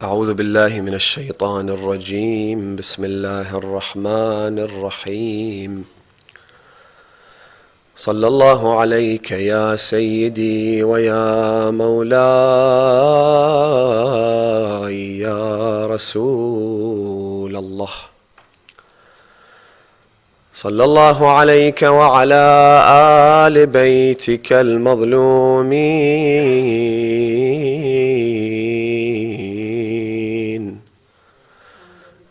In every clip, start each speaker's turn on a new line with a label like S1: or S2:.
S1: أعوذ بالله من الشيطان الرجيم. بسم الله الرحمن الرحيم. صلى الله عليك يا سيدي ويا مولاي يا رسول الله. صلى الله عليك وعلى آل بيتك المظلومين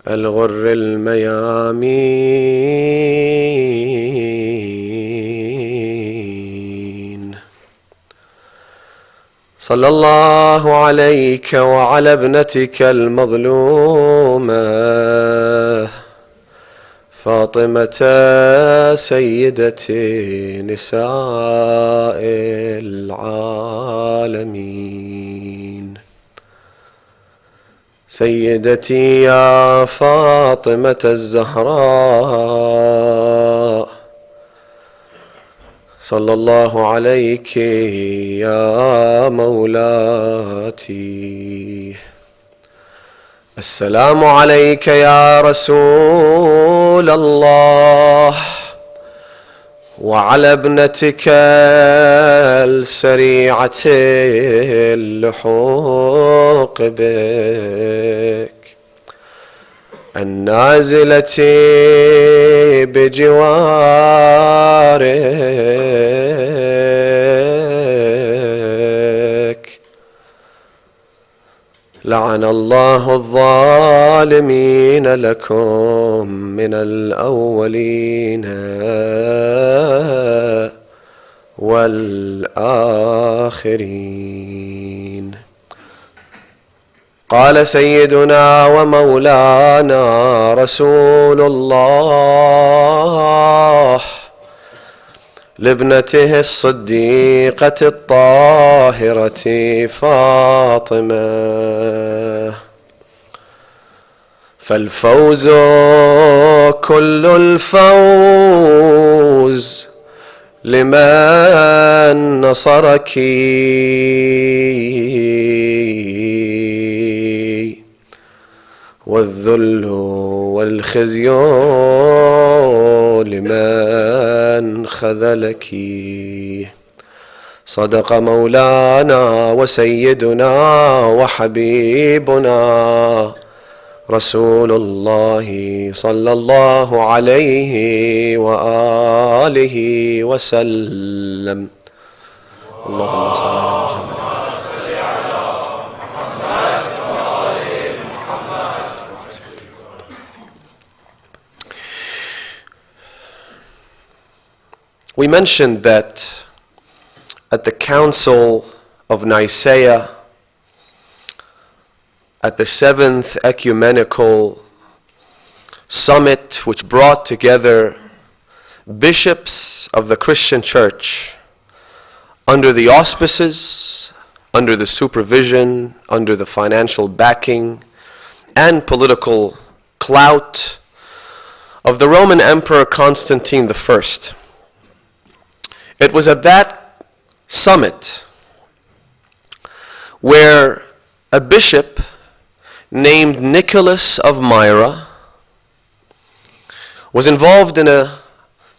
S1: الغر الميامين. صلى الله عليك وعلى ابنتك المظلومة فاطمة سيدة نساء العالمين. سيدتي يا فاطمة الزهراء، صلى الله عليك يا مولاتي. السلام عليك يا رسول الله وعلى ابنتك السريعة اللحوق بك النازلة بجوارك. لعن الله الظالمين لكم من الأولين والآخرين. قال سيدنا ومولانا رسول الله لابنته الصديقة الطاهرة فاطمة: فالفوز كل الفوز لمن نصرك، والذل والخزي لمن خذلك. صدق مولانا وسيدنا وحبيبنا رسول الله صلى الله عليه وآله وسلم. اللهم صل على محمد. We mentioned that at the Council of Nicaea, at the 7th Ecumenical Summit, which brought together bishops of the Christian Church under the auspices, under the supervision, under the financial backing and political clout of the Roman Emperor Constantine I. It was at that summit where a bishop named Nicholas of Myra was involved in a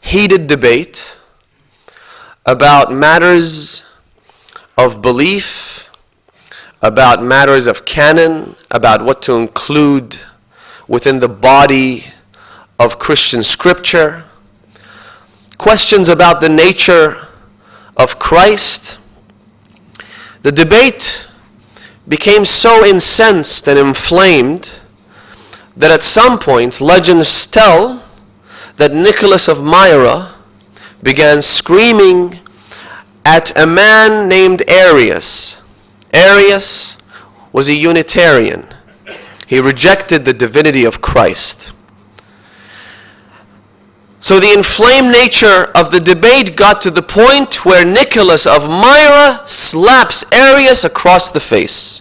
S1: heated debate about matters of belief, about matters of canon, about what to include within the body of Christian scripture, questions about the nature of Christ. The debate became so incensed and inflamed that at some point legends tell that Nicholas of Myra began screaming at a man named Arius. Arius was a Unitarian. He rejected the divinity of Christ. So the inflamed nature of the debate got to the point where Nicholas of Myra slaps Arius across the face.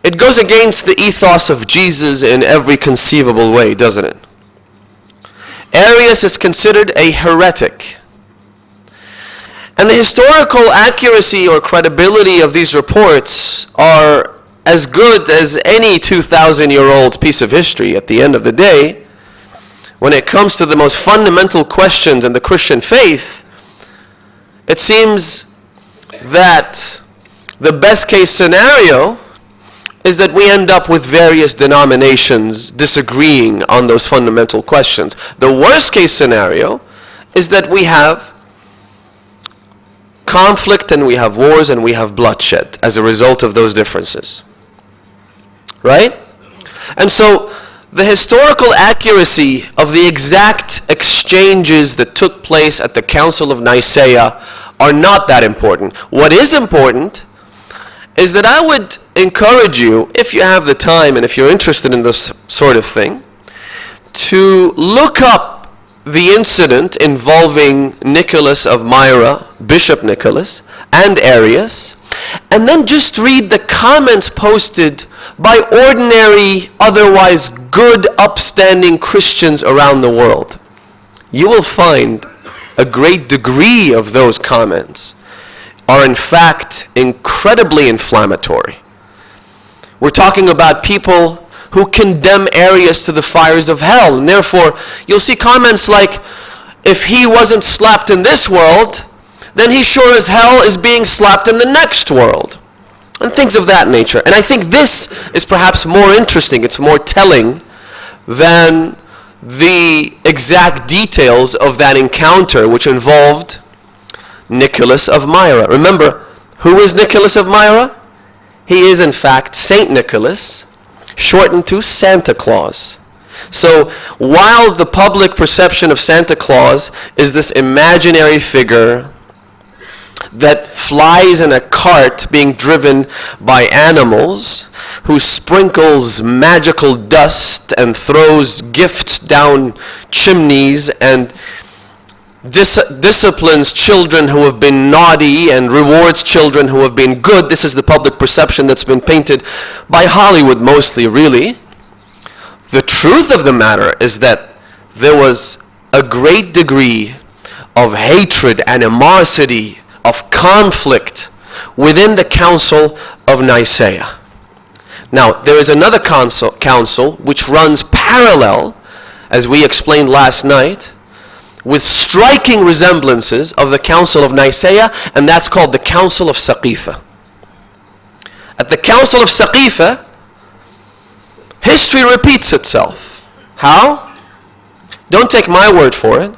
S1: It goes against the ethos of Jesus in every conceivable way, doesn't it? Arius is considered a heretic. And the historical accuracy or credibility of these reports are as good as any 2,000-year-old piece of history at the end of the day, when it comes to the most fundamental questions in the Christian faith, it seems that the best case scenario is that we end up with various denominations disagreeing on those fundamental questions. The worst case scenario is that we have conflict and we have wars and we have bloodshed as a result of those differences. Right? And so the historical accuracy of the exact exchanges that took place at the Council of Nicaea are not that important. What is important is that I would encourage you, if you have the time and if you're interested in this sort of thing, to look up the incident involving Nicholas of Myra, Bishop Nicholas, and Arius, and then just read the comments posted by ordinary, otherwise good, upstanding Christians around the world. You will find a great degree of those comments are in fact incredibly inflammatory. We're talking about people who condemn Arius to the fires of hell, and therefore you'll see comments like, if he wasn't slapped in this world, then he sure as hell is being slapped in the next world, and things of that nature. And I think this is perhaps more interesting, it's more telling than the exact details of that encounter which involved Nicholas of Myra. Remember, who is Nicholas of Myra? He is in fact Saint Nicholas, shortened to Santa Claus. So while the public perception of Santa Claus is this imaginary figure that flies in a cart being driven by animals, who sprinkles magical dust and throws gifts down chimneys and disciplines children who have been naughty and rewards children who have been good. This is the public perception that's been painted by Hollywood mostly, really. The truth of the matter is that there was a great degree of hatred, animosity, of conflict within the Council of Nicaea. Now, there is another council which runs parallel, as we explained last night, with striking resemblances of the Council of Nicaea, and that's called the Council of Saqifa. At the Council of Saqifa, history repeats itself. How? Don't take my word for it.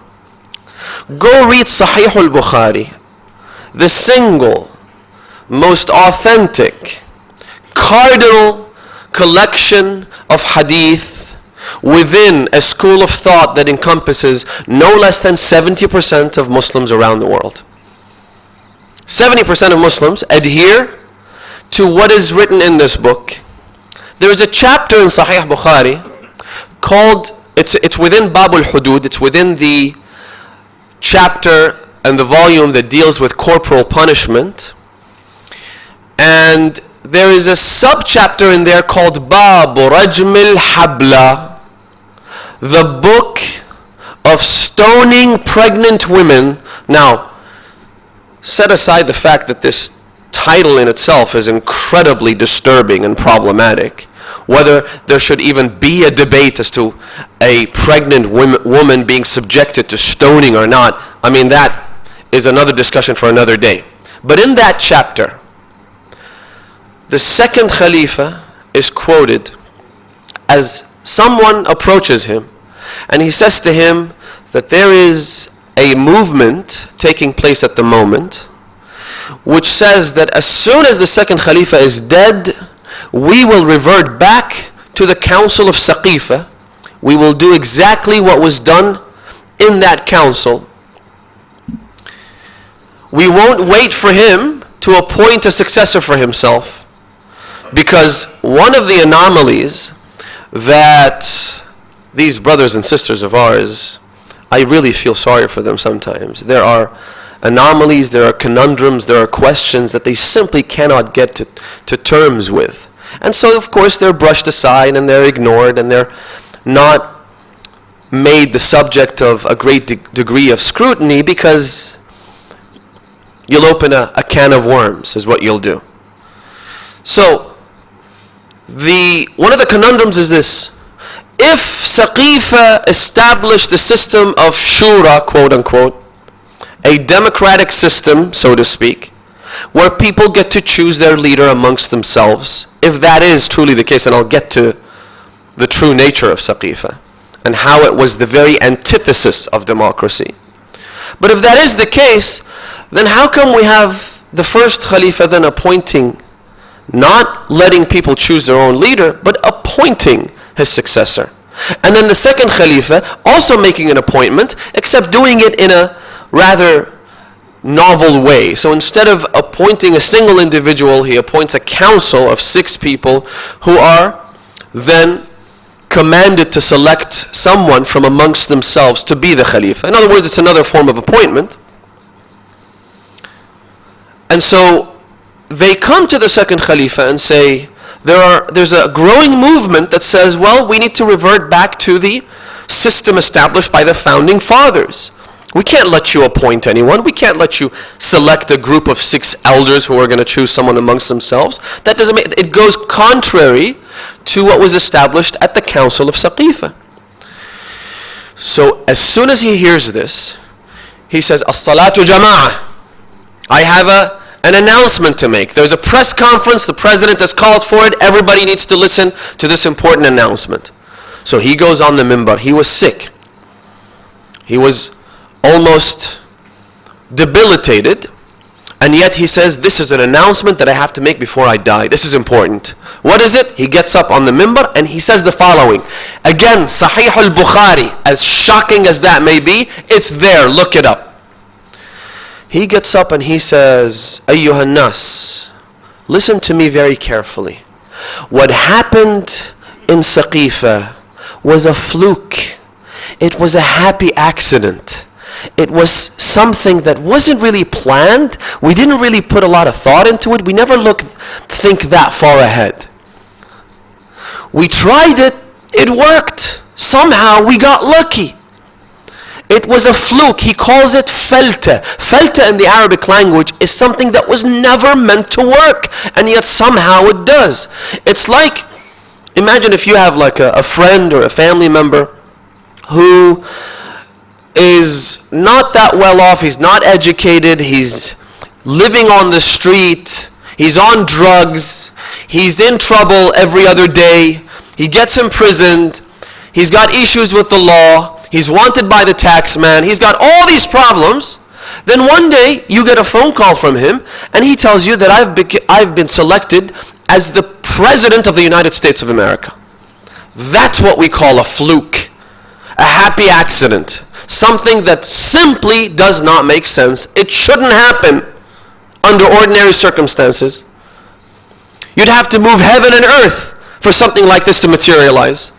S1: Go read Sahih al-Bukhari, the single, most authentic, cardinal collection of hadith within a school of thought that encompasses no less than 70% of Muslims around the world. 70% of Muslims adhere to what is written in this book. There is a chapter in Sahih Bukhari called, it's within Bab al-Hudud, it's within the chapter and the volume that deals with corporal punishment. And there is a sub-chapter in there called Bab Rajm al-Habla, the book of stoning pregnant women. Now, set aside the fact that this title in itself is incredibly disturbing and problematic, whether there should even be a debate as to a pregnant woman being subjected to stoning or not, I mean, that is another discussion for another day. But in that chapter, the second Khalifa is quoted as someone approaches him and he says to him that there is a movement taking place at the moment which says that as soon as the second Khalifa is dead, we will revert back to the Council of Saqifa. We will do exactly what was done in that council. We won't wait for him to appoint a successor for himself, because one of the anomalies that these brothers and sisters of ours, I really feel sorry for them sometimes. There are anomalies, there are conundrums, there are questions that they simply cannot get to terms with. And so, of course, they're brushed aside and they're ignored and they're not made the subject of a great degree of scrutiny, because you'll open a can of worms is what you'll do. So, one of the conundrums is this. If Saqifa established the system of shura, quote unquote, a democratic system, so to speak, where people get to choose their leader amongst themselves, if that is truly the case, and I'll get to the true nature of Saqifa and how it was the very antithesis of democracy. But if that is the case, then how come we have the first Khalifa then appointing, not letting people choose their own leader, but appointing his successor? And then the second Khalifa also making an appointment, except doing it in a rather novel way. So instead of appointing a single individual, he appoints a council of 6 people who are then commanded to select someone from amongst themselves to be the Khalifa. In other words, it's another form of appointment. And so they come to the second Khalifa and say, there's a growing movement that says, well, we need to revert back to the system established by the founding fathers. We can't let you appoint anyone. We can't let you select a group of 6 elders who are going to choose someone amongst themselves. That doesn't make it goes contrary to what was established at the Council of Saqifa. So as soon as he hears this, he says, As-salatu jama'ah. I have an announcement to make. There's a press conference. The president has called for it. Everybody needs to listen to this important announcement. So he goes on the minbar. He was sick. He was almost debilitated. And yet he says, this is an announcement that I have to make before I die. This is important. What is it? He gets up on the minbar and he says the following. Again, Sahih al-Bukhari, as shocking as that may be, it's there. Look it up. He gets up and he says, Ayyuhan nas, listen to me very carefully. What happened in Saqifa was a fluke. It was a happy accident. It was something that wasn't really planned. We didn't really put a lot of thought into it. We never think that far ahead. We tried it. It worked. Somehow we got lucky. It was a fluke. He calls it falta. Falta in the Arabic language is something that was never meant to work, and yet somehow it does. It's like, imagine if you have like a friend or a family member who is not that well off, he's not educated, he's living on the street, he's on drugs, he's in trouble every other day, he gets imprisoned, he's got issues with the law, he's wanted by the tax man, he's got all these problems. Then one day you get a phone call from him and he tells you that I've been selected as the President of the United States of America. That's what we call a fluke, a happy accident. Something that simply does not make sense. It shouldn't happen under ordinary circumstances. You'd have to move heaven and earth for something like this to materialize.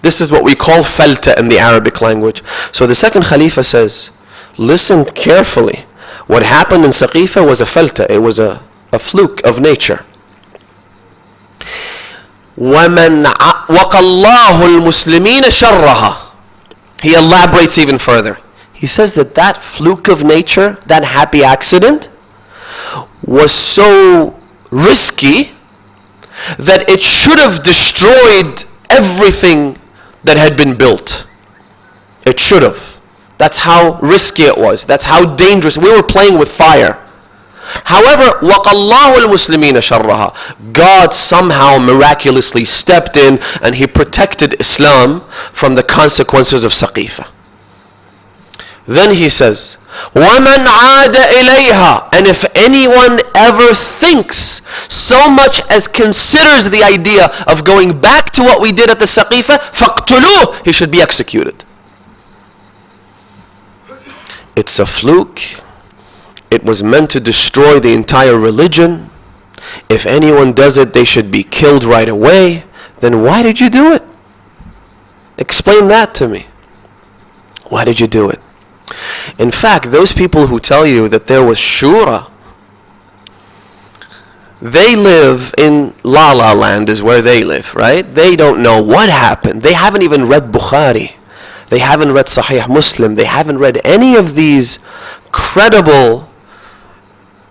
S1: This is what we call falta in the Arabic language. So the second Khalifa says, listen carefully. What happened in Saqifa was a falta. It was a fluke of nature. وَمَنْ وَقَاللَّهُ الْمُسْلِمِينَ شَرَّهَا. He elaborates even further. He says that fluke of nature, that happy accident, was so risky that it should have destroyed everything that had been built. It should have. That's how risky it was. That's how dangerous. We were playing with fire. However, وَقَاللَّهُ الْمُسْلِمِينَ شَرَّهَا. God somehow miraculously stepped in and He protected Islam from the consequences of Saqifa. Then He says, وَمَنْ عَادَ إِلَيْهَا. And if anyone ever thinks, so much as considers the idea of going back to what we did at the Saqifa, فَاقْتُلُوهُ. He should be executed. It's a fluke. It was meant to destroy the entire religion. If anyone does it, they should be killed right away. Then why did you do it? Explain that to me. Why did you do it? In fact, those people who tell you that there was shura, they live in La La Land is where they live, right? They don't know what happened. They haven't even read Bukhari. They haven't read Sahih Muslim. They haven't read any of these credible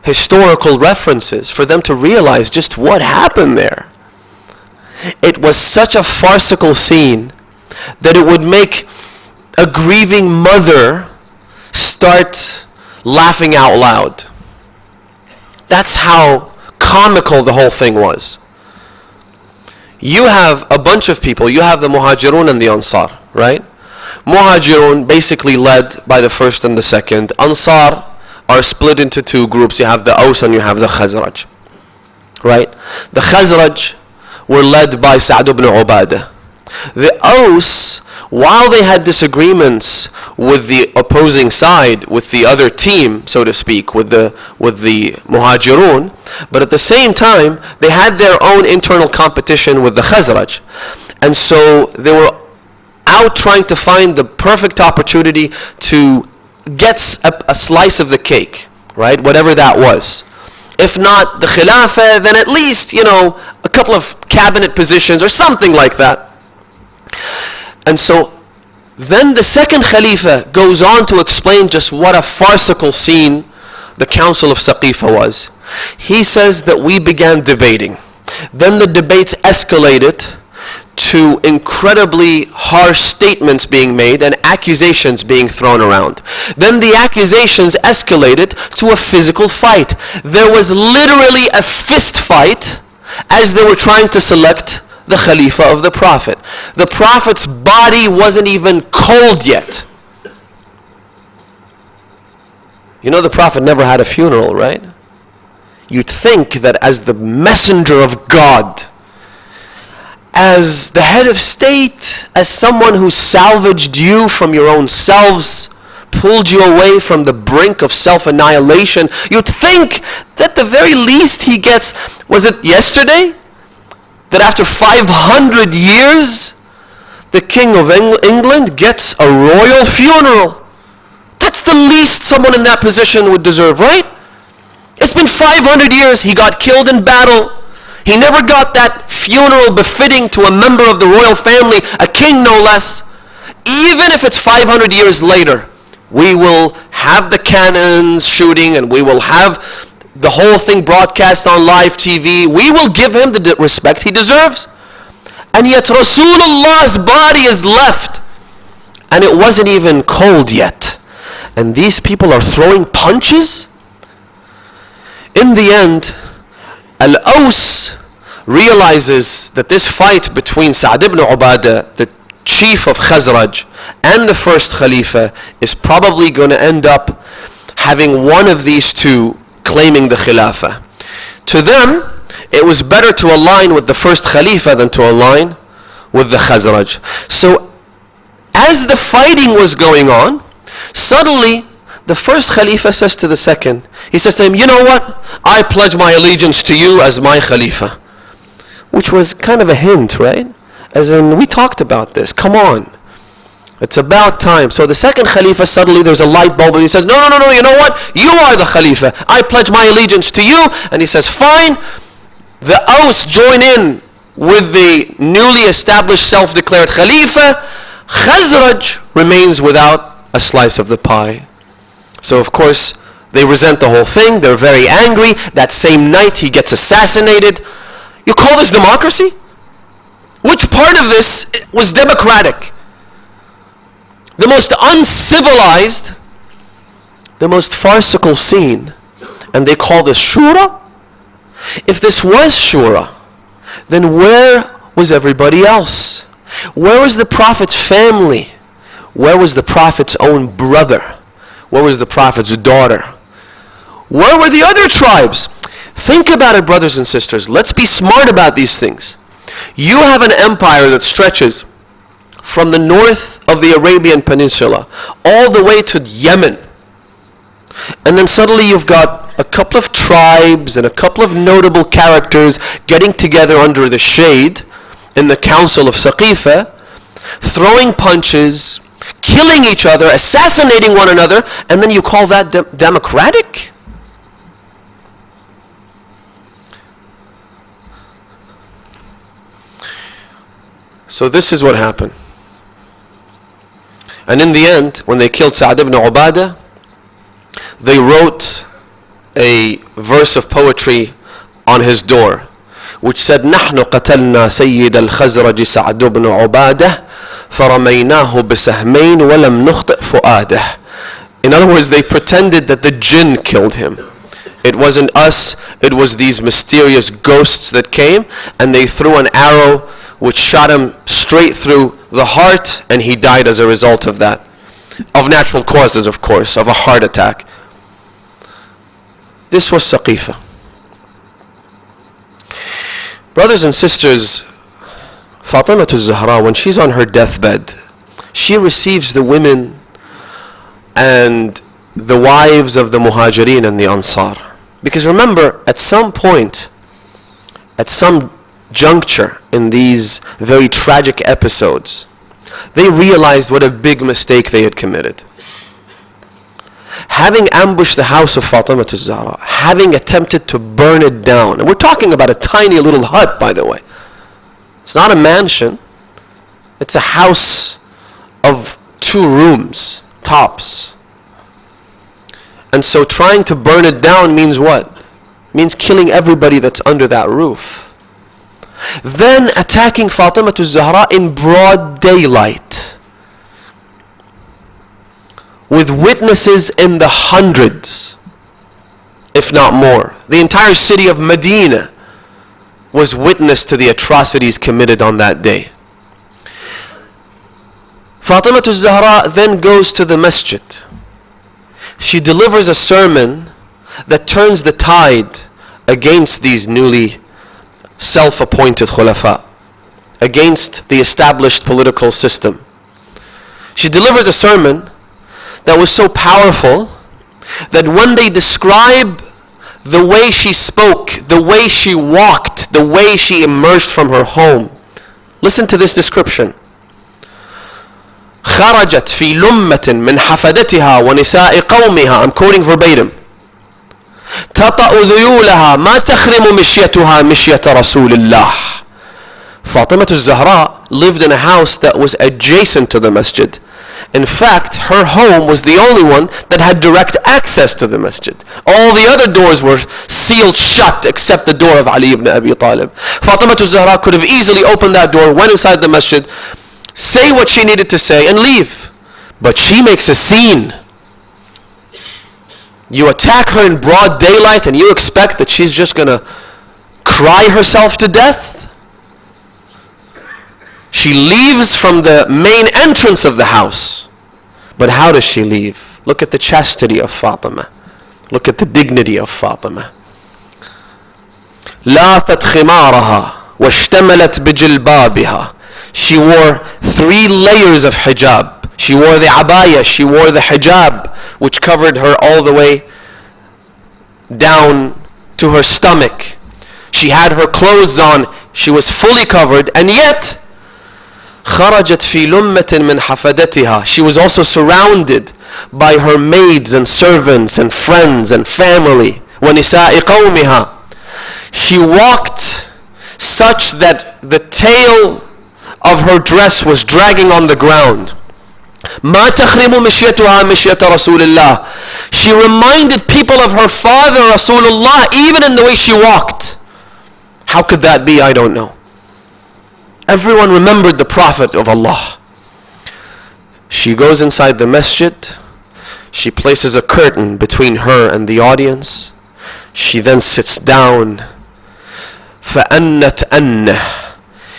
S1: historical references for them to realize just what happened there. it was such a farcical scene that it would make a grieving mother start laughing out loud. That's how comical the whole thing was. You have a bunch of people. You have the Muhajirun and the Ansar, right? Muhajirun basically led by the first and the second. Ansar are split into two groups. You have the Aus and you have the Khazraj, right? The Khazraj were led by Sa'd ibn Ubadah. The Aus, while they had disagreements with the opposing side, with the other team, so to speak, with the Muhajirun, but at the same time, they had their own internal competition with the Khazraj. And so they were out trying to find the perfect opportunity to get a slice of the cake, right? Whatever that was. If not the Khilafah, then at least, a couple of cabinet positions or something like that. And so then the second Khalifa goes on to explain just what a farcical scene the Council of Saqifa was. He says that we began debating. Then the debates escalated to incredibly harsh statements being made and accusations being thrown around. Then the accusations escalated to a physical fight. There was literally a fist fight as they were trying to select the Khalifa of the Prophet. The Prophet's body wasn't even cold yet. The Prophet never had a funeral, right? You'd think that as the messenger of God, as the head of state, as someone who salvaged you from your own selves, pulled you away from the brink of self-annihilation, you'd think that the very least he gets, was it yesterday? That after 500 years, the King of England gets a royal funeral. That's the least someone in that position would deserve, right? It's been 500 years, he got killed in battle. He never got that funeral befitting to a member of the royal family, a king no less. Even if it's 500 years later, we will have the cannons shooting and we will have the whole thing broadcast on live TV. We will give him the respect he deserves. And yet Rasulullah's body is left. And it wasn't even cold yet. And these people are throwing punches? In the end, Al-Aws realizes that this fight between Sa'd ibn Ubadah, the chief of Khazraj, and the first Khalifa is probably going to end up having one of these two claiming the Khilafah. To them, it was better to align with the first Khalifa than to align with the Khazraj. So, as the fighting was going on, suddenly the first Khalifa says to the second, he says to him, you know what? I pledge my allegiance to you as my Khalifa. Which was kind of a hint, right? As in, we talked about this, come on. It's about time. So the second Khalifa, suddenly there's a light bulb and he says, no, you know what? You are the Khalifa. I pledge my allegiance to you. And he says, fine. The Aus join in with the newly established self-declared Khalifa. Khazraj remains without a slice of the pie. So of course, they resent the whole thing. They're very angry. That same night he gets assassinated. You call this democracy? Which part of this was democratic? The most uncivilized, the most farcical scene. And they call this Shura? If this was Shura, then where was everybody else? Where was the Prophet's family? Where was the Prophet's own brother? Where was the Prophet's daughter? Where were the other tribes? Think about it, brothers and sisters. Let's be smart about these things. You have an empire that stretches from the north of the Arabian Peninsula all the way to Yemen. And then suddenly you've got a couple of tribes and a couple of notable characters getting together under the shade in the Council of Saqifa, throwing punches, killing each other, assassinating one another, and then you call that democratic? So this is what happened. And in the end, when they killed Sa'd ibn Ubadah, they wrote a verse of poetry on his door, which said, نحن قتلنا سيد الخزرج سعد بن عبادة فرميناه بسهمين ولم نخطئ فؤاده. In other words, they pretended that the jinn killed him. It wasn't us, it was these mysterious ghosts that came, and they threw an arrow which shot him straight through the heart, and he died as a result of that. Of natural causes, of course, of a heart attack. This was Saqifa. Brothers and sisters, Fatimah al-Zahra, when she's on her deathbed, she receives the women and the wives of the Muhajirin and the Ansar. Because remember, at some point, at some juncture in these very tragic episodes, they realized what a big mistake they had committed. Having ambushed the house of Fatimah al-Zahra, having attempted to burn it down, and we're talking about a tiny little hut, by the way. It's not a mansion. It's a house of 2 rooms, tops. And so trying to burn it down means what? Means killing everybody that's under that roof. Then attacking Fatimah al-Zahra in broad daylight, with witnesses in the hundreds, if not more. The entire city of Medina was witness to the atrocities committed on that day. Fatimah al-Zahra then goes to the masjid. She delivers a sermon that turns the tide against these newly self-appointed khulafa, against the established political system. She delivers a sermon that was so powerful that when they describe the way she spoke, the way she walked, the way she emerged from her home, listen to this description. خرجت في لمة من حفدتها ونساء قومها, I'm quoting verbatim, تطأ ذيولها ما تخرم مشيتها مشية رسول الله. Fatimah al-Zahra lived in a house that was adjacent to the masjid. In fact, her home was the only one that had direct access to the masjid. All the other doors were sealed shut except the door of Ali ibn Abi Talib. Fatimah al-Zahra could have easily opened that door, went inside the masjid, say what she needed to say, and leave. But she makes a scene. You attack her in broad daylight and you expect that she's just going to cry herself to death? She leaves from the main entrance of the house. But how does she leave? Look at the chastity of Fatima. Look at the dignity of Fatima. لافت خمارها واشتملت بجلبابها. She wore 3 layers of hijab. She wore the abaya, she wore the hijab, which covered her all the way down to her stomach. She had her clothes on, she was fully covered, and yet خرجت في لمة من حفدتها. She was also surrounded by her maids and servants and friends and family. ونساء قومها. She walked such that the tail of her dress was dragging on the ground. ما تخرم مشيتها مشية رسول الله. She reminded people of her father Rasulullah even in the way she walked. How could that be? I don't know. Everyone remembered the Prophet of Allah. She goes inside the masjid. She places a curtain between her and the audience. She then sits down. فأنت أنه.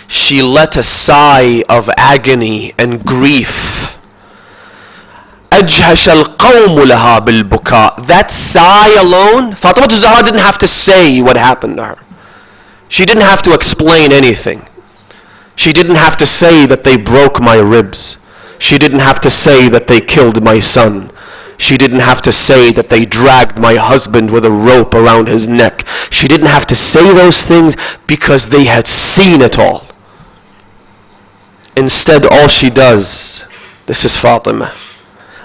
S1: She let a sigh of agony and grief. أجهش القوم لها بالبكاء. That sigh alone, Fatimah al-Zahra didn't have to say what happened to her. She didn't have to explain anything. She didn't have to say that they broke my ribs. She didn't have to say that they killed my son. She didn't have to say that they dragged my husband with a rope around his neck. She didn't have to say those things because they had seen it all. Instead, all she does, this is Fatima,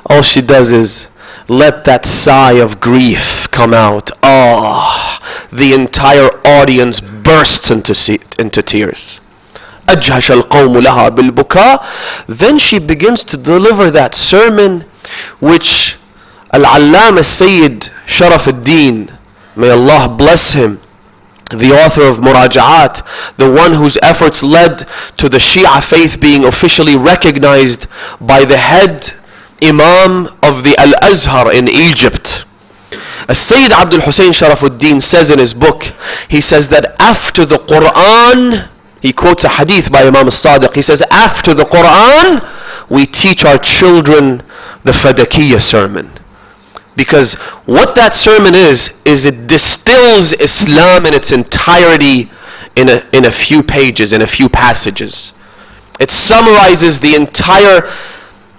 S1: all she does is let that sigh of grief come out. The entire audience bursts into tears. أجهش القوم لها بالبكاء. Then she begins to deliver that sermon which Al-Ayyame Sayyid Sharaf ad-Din, may Allah bless him, the author of Muraja'at, the one whose efforts led to the Shia faith being officially recognized by the head Imam of the Al-Azhar in Egypt. Sayyid Abdul Hussein Sharafuddin says in his book, he says that after the Quran, he quotes a hadith by Imam al-Sadiq, he says, after the Quran, we teach our children the Fadakiyya sermon. Because what that sermon is it distills Islam in its entirety in a few pages, in a few passages. It summarizes the entire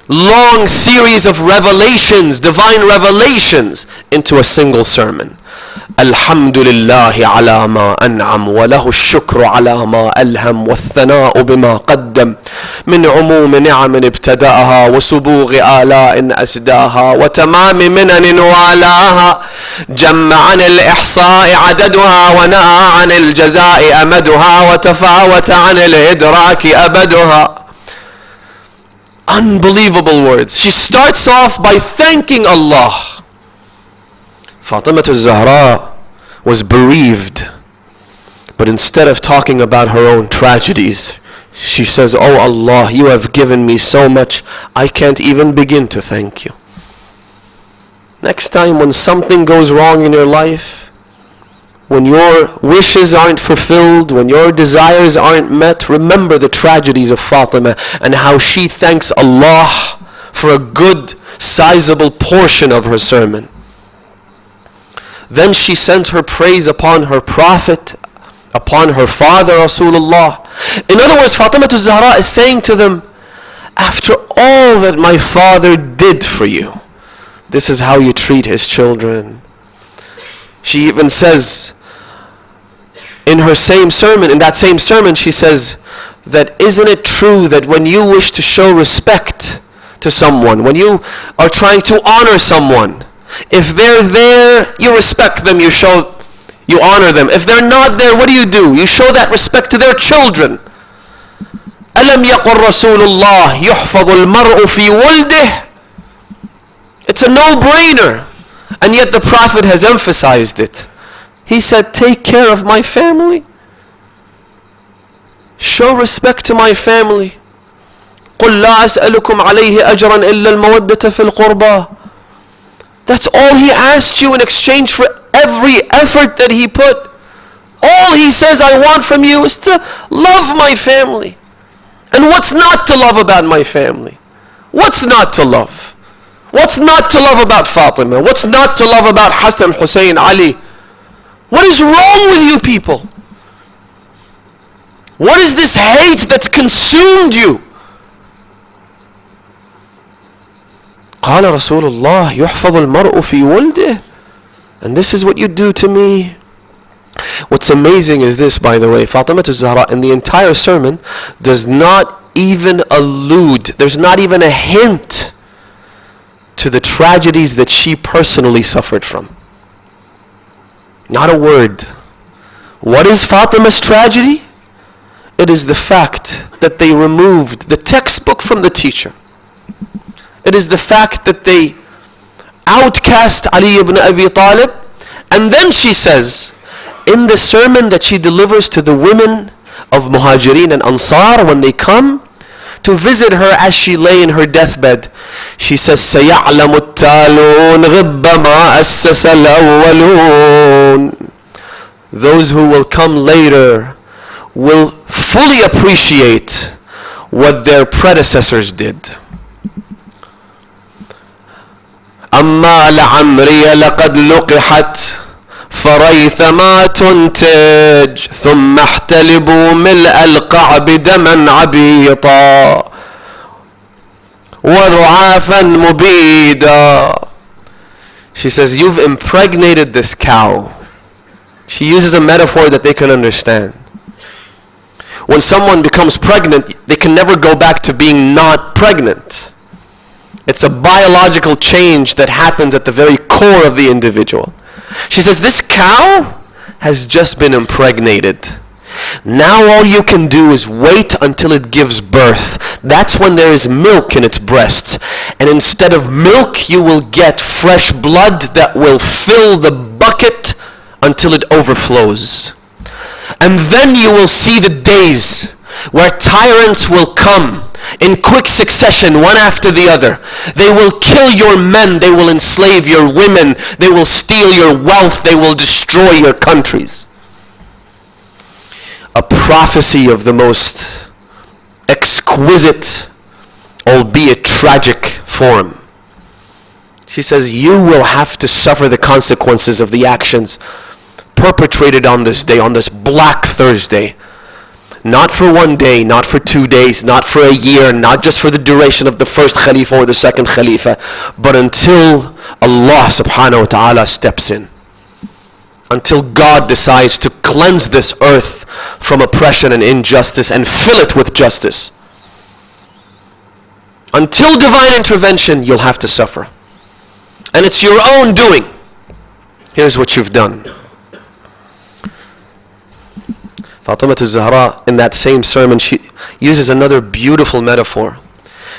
S1: long series of revelations, divine revelations, into a single sermon. Alhamdulillahi ala ma an'am wa lahu ash-shukru ala ma alham wa ath-thana'u bima qaddam min umum ni'am ibtada'aha wa subugh ala'in asdaha wa tamam minan wa alaha jamma 'an al-ihsa'i 'adaduha wa na'a 'an al-jaza'i amaduha wa tafawata 'an al-idraki abaduha. Unbelievable words. She starts off by thanking Allah. Fatimah al-Zahra was bereaved, but instead of talking about her own tragedies, she says, "Oh Allah, you have given me so much, I can't even begin to thank you." Next time when something goes wrong in your life, when your wishes aren't fulfilled, when your desires aren't met, remember the tragedies of Fatima and how she thanks Allah for a good, sizable portion of her sermon. Then she sends her praise upon her Prophet, upon her father Rasulullah. In other words, Fatima al-Zahra is saying to them, after all that my father did for you, this is how you treat his children. She even says, in her same sermon, in that same sermon, she says that isn't it true that when you wish to show respect to someone, when you are trying to honor someone, if they're there, you respect them, you honor them. If they're not there, what do? You show that respect to their children. أَلَمْ يَقُلْ رَسُولُ اللَّهِ يُحْفَظُ الْمَرْءُ فِي وَلْدِهِ. It's a no-brainer. And yet the Prophet has emphasized it. He said, take care of my family. Show respect to my family. قُلْ لَا أَسْأَلُكُمْ عَلَيْهِ أَجْرًا إِلَّا الْمَوَدَّةَ فِي الْقُرْبَى. That's all he asked you in exchange for every effort that he put. All he says I want from you is to love my family. And what's not to love about my family? What's not to love? What's not to love about Fatima? What's not to love about Hassan, Hussein, Ali? What is wrong with you people? What is this hate that's consumed you? قال رسول الله يحفظ المرء في ولده. And this is what you do to me. What's amazing is this, by the way, Fatima al-Zahra in the entire sermon does not even allude, there's not even a hint to the tragedies that she personally suffered from. Not a word. What is Fatima's tragedy? It is the fact that they removed the textbook from the teacher. It is the fact that they outcast Ali ibn Abi Talib. And then she says, in the sermon that she delivers to the women of Muhajirin and Ansar when they come to visit her as she lay in her deathbed, she says, سَيَعْلَمُ التَّالُونَ غِبَّ مَا أَسَّسَ الْأَوَّلُونَ. Those who will come later will fully appreciate what their predecessors did. أما لعمري لقد لقحت فريثما تنتج ثم احتلبوا ملء القعب دما عبيطا ورعافا مبيدا. She says, you've impregnated this cow. She uses a metaphor that they can understand. When someone becomes pregnant, they can never go back to being not pregnant. It's a biological change that happens at the very core of the individual. She says, this cow has just been impregnated. Now all you can do is wait until it gives birth. That's when there is milk in its breasts. And instead of milk, you will get fresh blood that will fill the bucket until it overflows. And then you will see the days where tyrants will come in quick succession, one after the other. They will kill your men, they will enslave your women, they will steal your wealth, they will destroy your countries. A prophecy of the most exquisite, albeit tragic form. She says, you will have to suffer the consequences of the actions perpetrated on this day, on this Black Thursday. Not for one day, not for 2 days, not for a year, not just for the duration of the first Khalifa or the second Khalifa, but until Allah subhanahu wa ta'ala steps in. Until God decides to cleanse this earth from oppression and injustice and fill it with justice. Until divine intervention, you'll have to suffer. And it's your own doing. Here's what you've done. Fatimah al-Zahra, in that same sermon, she uses another beautiful metaphor.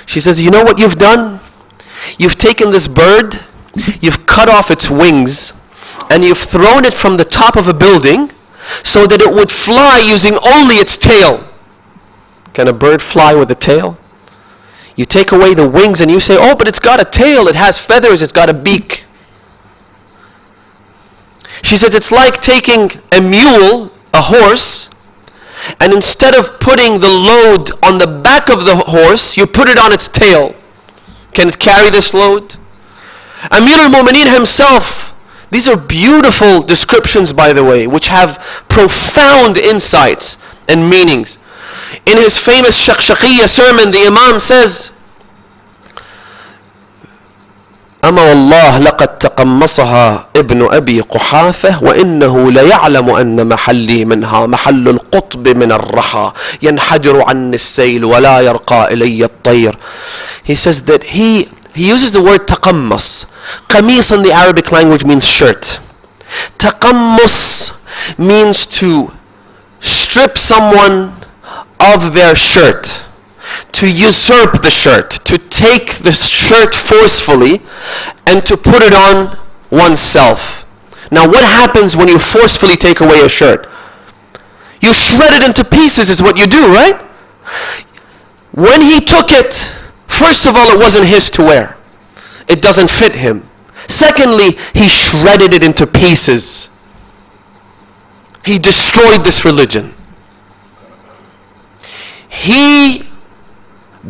S1: She says, you know what you've done? You've taken this bird, you've cut off its wings, and you've thrown it from the top of a building so that it would fly using only its tail. Can a bird fly with a tail? You take away the wings and you say, oh, but it's got a tail, it has feathers, it's got a beak. She says it's like taking a mule, a horse, and instead of putting the load on the back of the horse, you put it on its tail. Can it carry this load? Amir al-Mu'mineen himself, these are beautiful descriptions, by the way, which have profound insights and meanings. In his famous Shaqshaqiyya sermon, the Imam says, أما والله لقد تقمصها ابن أبي قحافة وإنه ليعلم أن محلي منها محل القطب من الرحى ينحدر عني السيل ولا يرقى إلي الطير. He says that he uses the word تقمص. قميص in the Arabic language means shirt. تقمص means to strip someone of their shirt, to usurp the shirt, to take the shirt forcefully and to put it on oneself. Now what happens when you forcefully take away a shirt? You shred it into pieces is what you do, right? When he took it, first of all, it wasn't his to wear. It doesn't fit him. Secondly, he shredded it into pieces. He destroyed this religion. He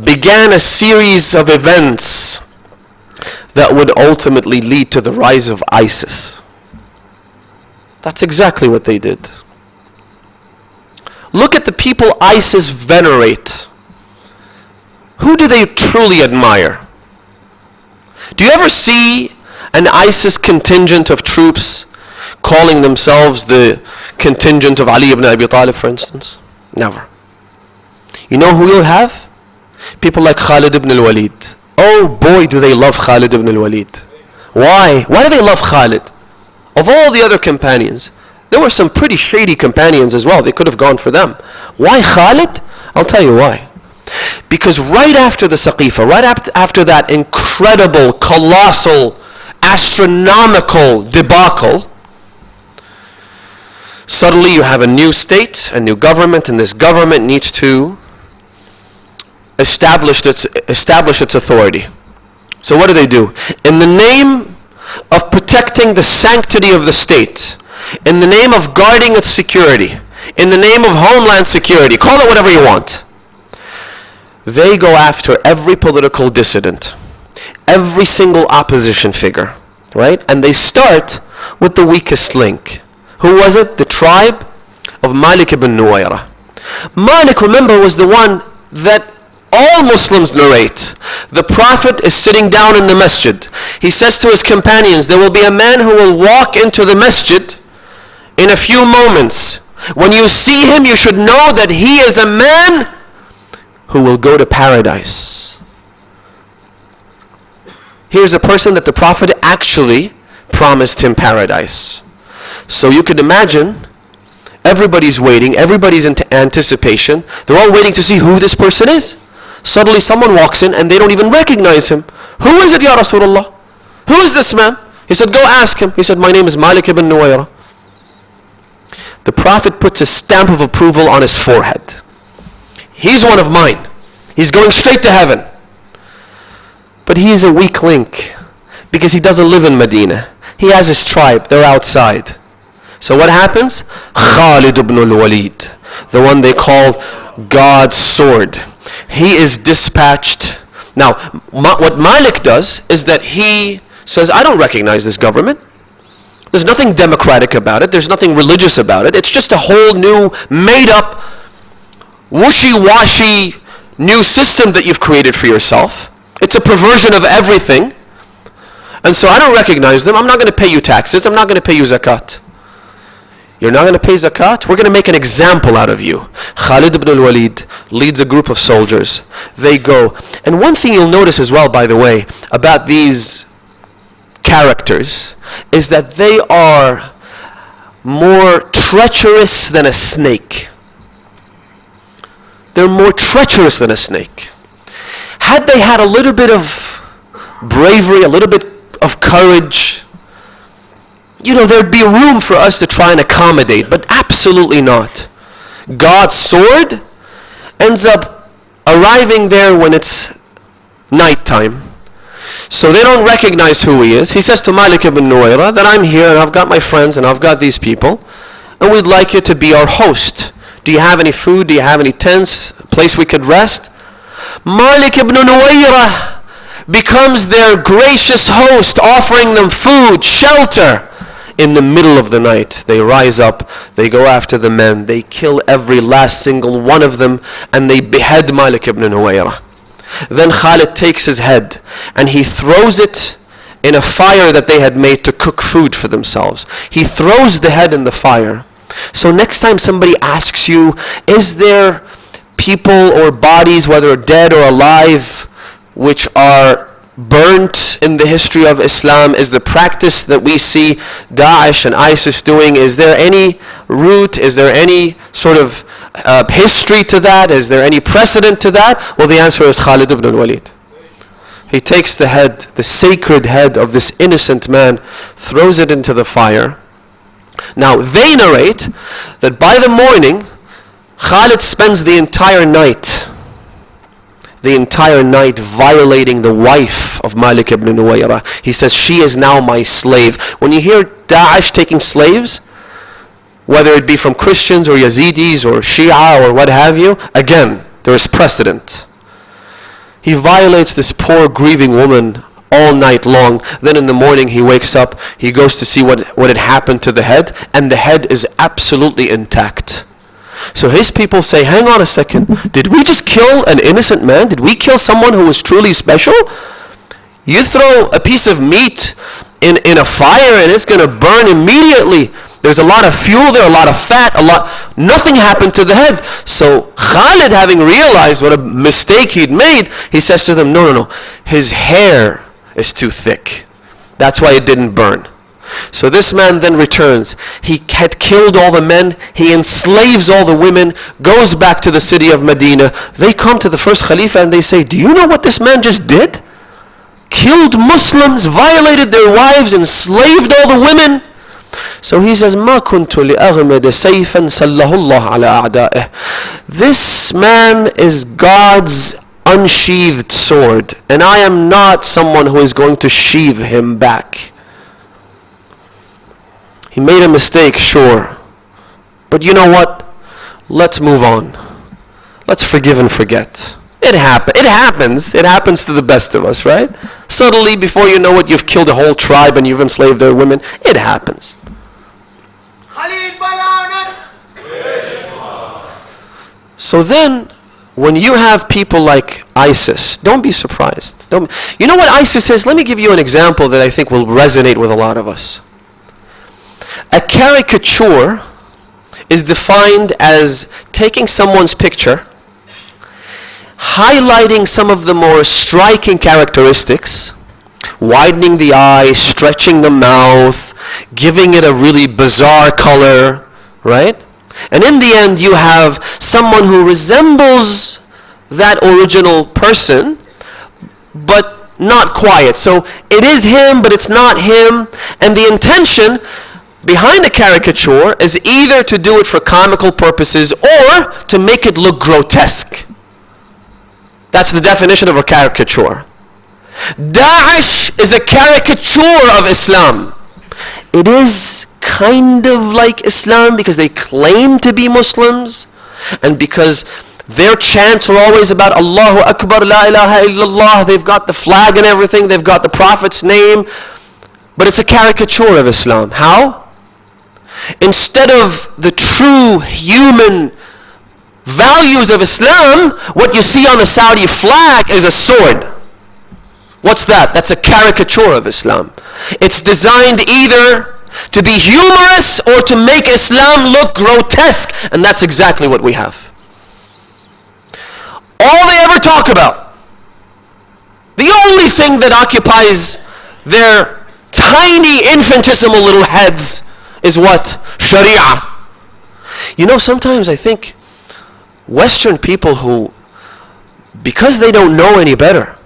S1: began a series of events that would ultimately lead to the rise of ISIS. That's exactly what they did. Look at the people ISIS venerate. Who do they truly admire? Do you ever see an ISIS contingent of troops calling themselves the contingent of Ali ibn Abi Talib, for instance? Never. You know who you'll have? People like Khalid ibn al-Walid. Oh boy, do they love Khalid ibn al-Walid. Why? Why do they love Khalid? Of all the other companions, there were some pretty shady companions as well. They could have gone for them. Why Khalid? I'll tell you why. Because right after the Saqifa, right after that incredible, colossal, astronomical debacle, suddenly you have a new state, a new government, and this government needs to establish its authority. So what do? In the name of protecting the sanctity of the state, in the name of guarding its security, in the name of homeland security, call it whatever you want, they go after every political dissident, every single opposition figure, right? And they start with the weakest link. Who was it? The tribe of Malik ibn Nuwayra. Malik, remember, was the one that all Muslims narrate. The Prophet is sitting down in the masjid. He says to his companions, there will be a man who will walk into the masjid in a few moments. When you see him, you should know that he is a man who will go to paradise. Here's a person that the Prophet actually promised him paradise. So you could imagine, everybody's waiting, everybody's in anticipation. They're all waiting to see who this person is. Suddenly someone walks in and they don't even recognize him. Who is it, Ya Rasulullah? Who is this man? He said, go ask him. He said, my name is Malik ibn Nuwayra. the Prophet puts a stamp of approval on his forehead. He's one of mine. He's going straight to heaven. But he is a weak link because he doesn't live in Medina. He has his tribe. They're outside. So what happens? Khalid ibn al-Walid, the one they call God's sword. He is dispatched. Now, what Malik does is that he says, I don't recognize this government. There's nothing democratic about it. There's nothing religious about it. It's just a whole new, made-up, wishy-washy new system that you've created for yourself. It's a perversion of everything. And so I don't recognize them. I'm not going to pay you taxes. I'm not going to pay you zakat. You're not going to pay zakat? We're going to make an example out of you. Khalid ibn al-Walid leads a group of soldiers. They go. And one thing you'll notice as well, by the way, about these characters is that they are more treacherous than a snake. They're more treacherous than a snake. Had they had a little bit of bravery, a little bit of courage, there'd be room for us to try and accommodate, but absolutely not. God's sword ends up arriving there when it's nighttime. So they don't recognize who he is. He says to Malik ibn Nuwayra that I'm here and I've got my friends and I've got these people and we'd like you to be our host. Do you have any food? Do you have any tents? A place we could rest? Malik ibn Nuwayra becomes their gracious host, offering them food, shelter. In the middle of the night, they rise up, they go after the men, they kill every last single one of them, and they behead Malik ibn Nuwayra. Then Khalid takes his head and he throws it in a fire that they had made to cook food for themselves. He throws the head in the fire. So next time somebody asks you, is there people or bodies, whether dead or alive, which are burnt in the history of Islam? Is the practice that we see Daesh and ISIS doing, is there any root, is there any sort of history to that? Is there any precedent to that? Well, the answer is Khalid ibn al-Walid. He takes the head, the sacred head of this innocent man, throws it into the fire. Now, they narrate that by the morning, Khalid spends the entire night violating the wife of Malik ibn Nuwayra. He says, she is now my slave. When you hear Daesh taking slaves, whether it be from Christians or Yazidis or Shia or what have you, again, there is precedent. He violates this poor grieving woman all night long. Then in the morning he wakes up, he goes to see what had happened to the head, and the head is absolutely intact. So his people say, hang on a second, did we just kill an innocent man? Did we kill someone who was truly special? You throw a piece of meat in a fire and it's going to burn immediately. There's a lot of fuel there, a lot of fat, nothing happened to the head. So Khalid, having realized what a mistake he'd made, he says to them, no, his hair is too thick. That's why it didn't burn. So this man then returns. He had killed all the men. He enslaves all the women, goes back to the city of Medina. They come to the first Khalifa and they say, do you know what this man just did? Killed Muslims, violated their wives, enslaved all the women. So he says, ما كنت لأغمد سيفا سله الله على أعدائه. This man is God's unsheathed sword, and I am not someone who is going to sheathe him back. He made a mistake, sure. But you know what? Let's move on. Let's forgive and forget. It happens. It happens to the best of us, right? Suddenly, before you know it, you've killed a whole tribe and you've enslaved their women. It happens. So then, when you have people like ISIS, don't be surprised. You know what ISIS is? Let me give you an example that I think will resonate with a lot of us. A caricature is defined as taking someone's picture, highlighting some of the more striking characteristics, widening the eyes, stretching the mouth, giving it a really bizarre color, right? And in the end, you have someone who resembles that original person, but not quite. So it is him, but it's not him. And the intention behind a caricature is either to do it for comical purposes or to make it look grotesque. That's the definition of a caricature. Daesh is a caricature of Islam. It is kind of like Islam because they claim to be Muslims, and because their chants are always about Allahu Akbar, La ilaha illallah. They've got the flag and everything. They've got the Prophet's name. But it's a caricature of Islam. How? Instead of the true human values of Islam, what you see on the Saudi flag is a sword. What's that? That's a caricature of Islam. It's designed either to be humorous or to make Islam look grotesque. And that's exactly what we have. All they ever talk about, the only thing that occupies their tiny, infinitesimal little heads is what? Sharia. You know, sometimes I think Western people who, because they don't know any better,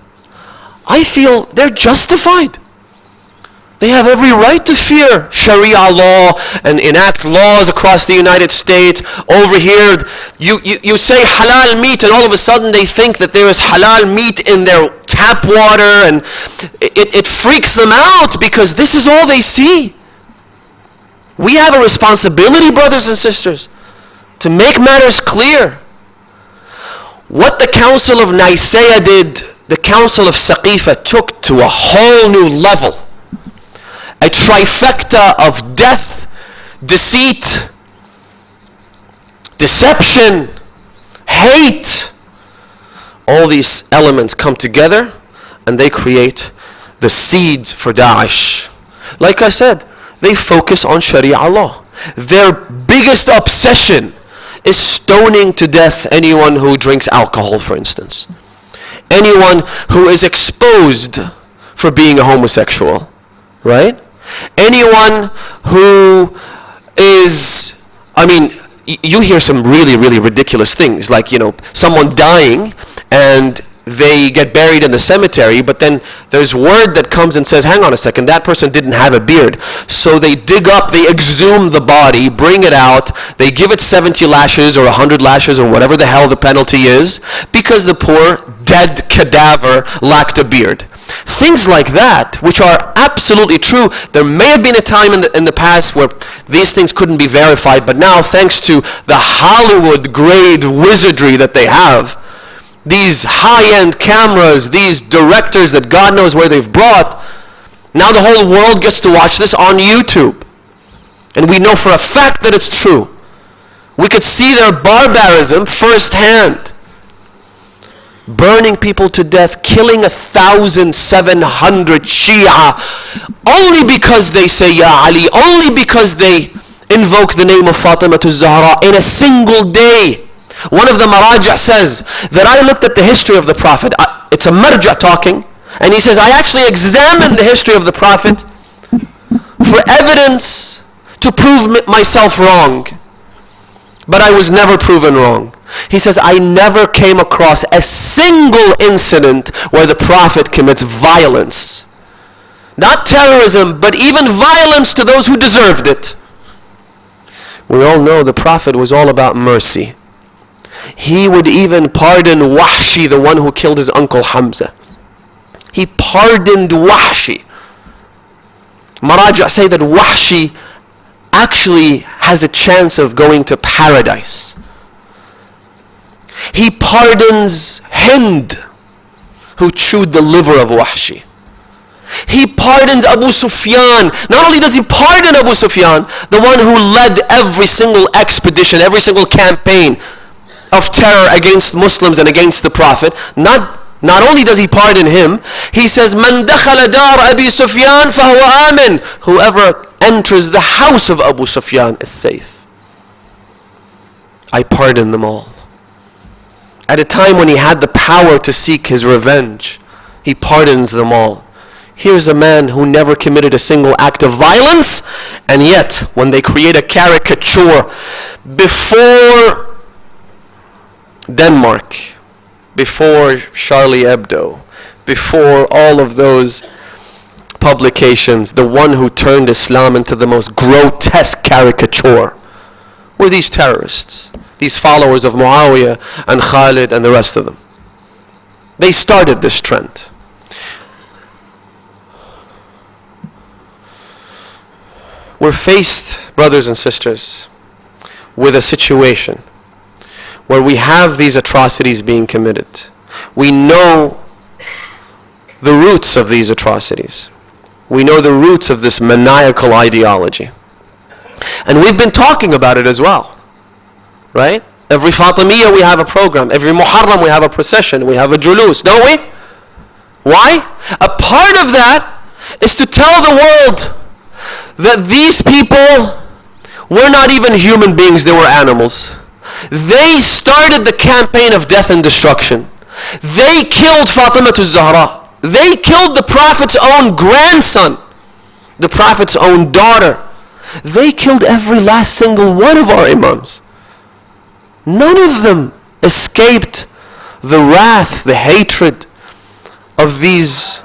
S1: I feel they're justified. They have every right to fear Sharia law and enact laws across the United States. Over here, you say halal meat, and all of a sudden they think that there is halal meat in their tap water, and it freaks them out because this is all they see. We have a responsibility, brothers and sisters, to make matters clear. What the Council of Nicaea did, the Council of Saqifa took to a whole new level. A trifecta of death, deceit, deception, hate. All these elements come together and they create the seeds for Daesh. Like I said, they focus on Sharia law. Their biggest obsession is stoning to death anyone who drinks alcohol, for instance. Anyone who is exposed for being a homosexual, right? Anyone who is, you hear some really, really ridiculous things, like, someone dying and they get buried in the cemetery, but then there's word that comes and says, hang on a second, that person didn't have a beard. So they dig up, they exhume the body, bring it out, they give it 70 lashes or 100 lashes or whatever the hell the penalty is, because the poor dead cadaver lacked a beard. Things like that, which are absolutely true. There may have been a time in the past where these things couldn't be verified, but now, thanks to the Hollywood grade wizardry that they have, these high-end cameras, these directors that God knows where they've brought, now the whole world gets to watch this on YouTube. And we know for a fact that it's true. We could see their barbarism firsthand. Burning people to death, killing 1,700 Shia, only because they say Ya Ali, only because they invoke the name of Fatimah al-Zahra in a single day. One of the Maraja says that I looked at the history of the Prophet. It's a Marja talking, and he says, I actually examined the history of the Prophet for evidence to prove myself wrong, but I was never proven wrong. He says, I never came across a single incident where the Prophet commits violence. Not terrorism, but even violence to those who deserved it. We all know the Prophet was all about mercy. He would even pardon Wahshi, the one who killed his uncle Hamza. He pardoned Wahshi. Maraja say that Wahshi actually has a chance of going to paradise. He pardons Hind, who chewed the liver of Wahshi. He pardons Abu Sufyan. Not only does he pardon Abu Sufyan, the one who led every single expedition, every single campaign of terror against Muslims and against the Prophet, not only does he pardon him, he says, Man dakhala dar Abi Sufyan fahuwa amin. Whoever enters the house of Abu Sufyan is safe. I pardon them all. At a time when he had the power to seek his revenge, he pardons them all. Here's a man who never committed a single act of violence, and yet when they create a caricature before Denmark, before Charlie Hebdo, before all of those publications, the one who turned Islam into the most grotesque caricature, were these terrorists, these followers of Muawiyah and Khalid and the rest of them. They started this trend. We're faced, brothers and sisters, with a situation where we have these atrocities being committed. We know the roots of these atrocities. We know the roots of this maniacal ideology. And we've been talking about it as well, right? Every Fatimiya we have a program. Every Muharram we have a procession. We have a julus, don't we? Why? A part of that is to tell the world that these people were not even human beings, they were animals. They started the campaign of death and destruction. They killed Fatimah Zahra. They killed the Prophet's own grandson, the Prophet's own daughter. They killed every last single one of our imams. None of them escaped the wrath, the hatred of these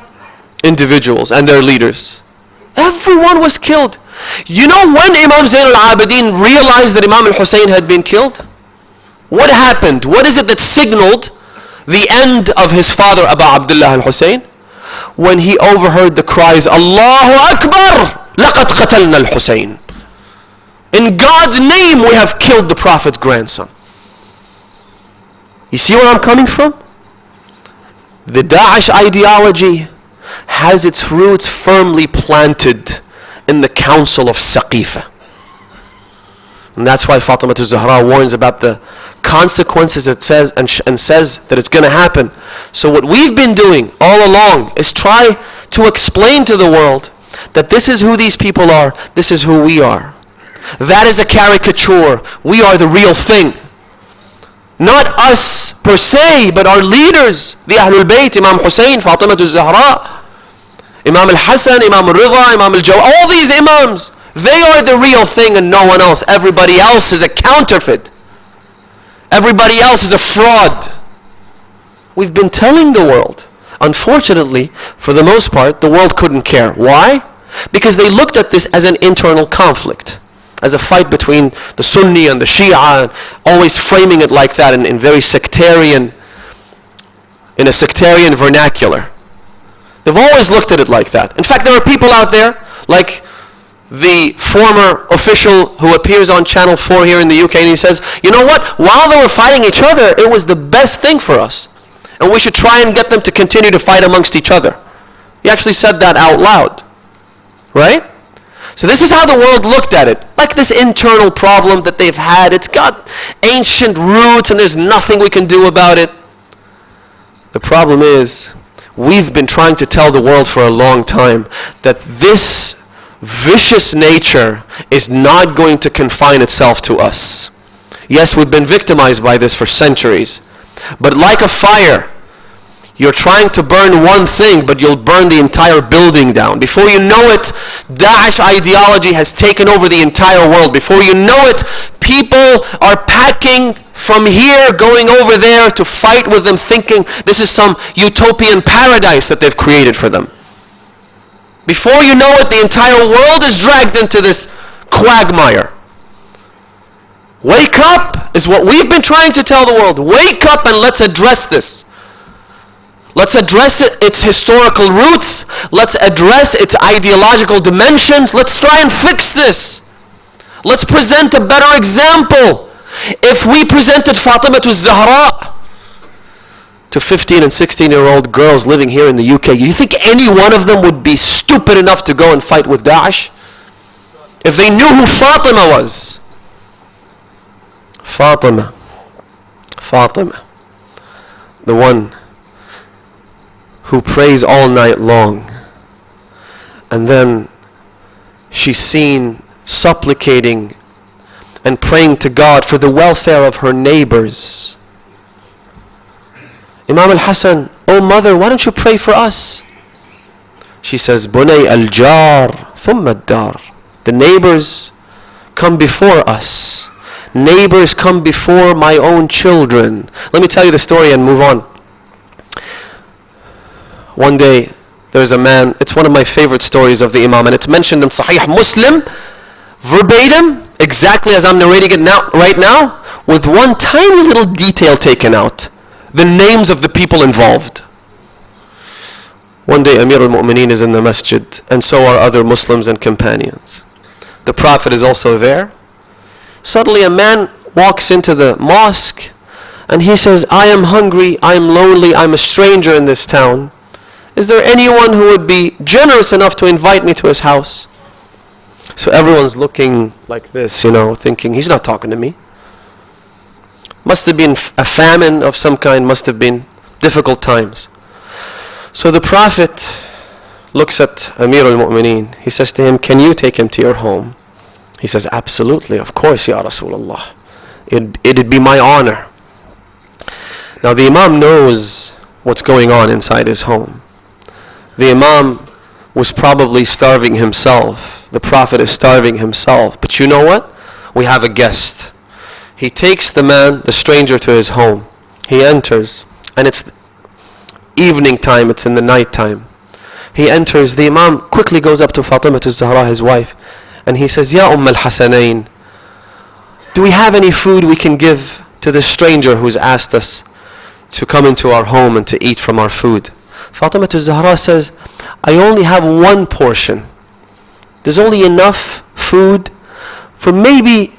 S1: individuals and their leaders. Everyone was killed. You know when Imam Zayn al-Abidin realized that Imam al-Hussein had been killed? What happened? What is it that signaled the end of his father, Abu Abdullah al-Hussein? When he overheard the cries, Allahu Akbar! لَقَدْ قَتَلْنَا الْحُسَيْنِ. In God's name we have killed the Prophet's grandson. You see where I'm coming from? The Daesh ideology has its roots firmly planted in the council of Saqifa. And that's why Fatimah Zahra warns about the consequences, it says, and says that it's going to happen. So what we've been doing all along is try to explain to the world that this is who these people are, this is who we are. That is a caricature. We are the real thing. Not us per se, but our leaders, the Ahlul Bayt, Imam Hussein, Fatimah Zahra, Imam al-Hasan, Imam al-Ridha, Imam al-Jaw, all these imams, they are the real thing and no one else. Everybody else is a counterfeit. Everybody else is a fraud. We've been telling the world. Unfortunately, for the most part, the world couldn't care. Why? Because they looked at this as an internal conflict, as a fight between the Sunni and the Shia, always framing it like that in very sectarian, in a sectarian vernacular. They've always looked at it like that. In fact, there are people out there, like the former official who appears on Channel 4 here in the UK, and he says, you know what, while they were fighting each other, it was the best thing for us. And we should try and get them to continue to fight amongst each other. He actually said that out loud. Right? So this is how the world looked at it. Like this internal problem that they've had. It's got ancient roots and there's nothing we can do about it. The problem is, we've been trying to tell the world for a long time that this vicious nature is not going to confine itself to us. Yes, we've been victimized by this for centuries. But like a fire, you're trying to burn one thing, but you'll burn the entire building down. Before you know it, Daesh ideology has taken over the entire world. Before you know it, people are packing from here, going over there to fight with them, thinking this is some utopian paradise that they've created for them. Before you know it, the entire world is dragged into this quagmire. Wake up is what we've been trying to tell the world. Wake up and let's address this. Let's address its historical roots. Let's address its ideological dimensions. Let's try and fix this. Let's present a better example. If we presented Fatimah Zahra to 15 and 16-year-old girls living here in the UK, you think any one of them would be stupid enough to go and fight with Daesh? If they knew who Fatimah was. Fatimah, the one who prays all night long, and then she's seen supplicating and praying to God for the welfare of her neighbors. Imam al-Hasan, oh mother, why don't you pray for us? She says, Bunay al-jar thumma ad-dar. The neighbors come before us. Neighbors come before my own children. Let me tell you the story and move on. One day, there's a man, it's one of my favorite stories of the Imam, and it's mentioned in Sahih Muslim, verbatim, exactly as I'm narrating it now, right now, with one tiny little detail taken out. The names of the people involved. One day Amir al-Mu'mineen is in the masjid, and so are other Muslims and companions. The Prophet is also there. Suddenly a man walks into the mosque, and he says, I am hungry, I am lonely, I'm a stranger in this town. Is there anyone who would be generous enough to invite me to his house? So everyone's looking like this, thinking, he's not talking to me. Must have been a famine of some kind, must have been difficult times. So the Prophet looks at Amir al-Mu'mineen. He says to him, can you take him to your home? He says, absolutely, of course, Ya Rasulullah. It'd be my honor. Now the Imam knows what's going on inside his home. The Imam was probably starving himself. The Prophet is starving himself. But you know what? We have a guest. He takes the man, the stranger, to his home. He enters, and it's evening time, it's in the night time. He enters, the Imam quickly goes up to Fatimah az-Zahra, his wife, and he says, Ya al-Hasanayn, do we have any food we can give to this stranger who's asked us to come into our home and to eat from our food? Fatimah az-Zahra says, I only have one portion. There's only enough food for maybe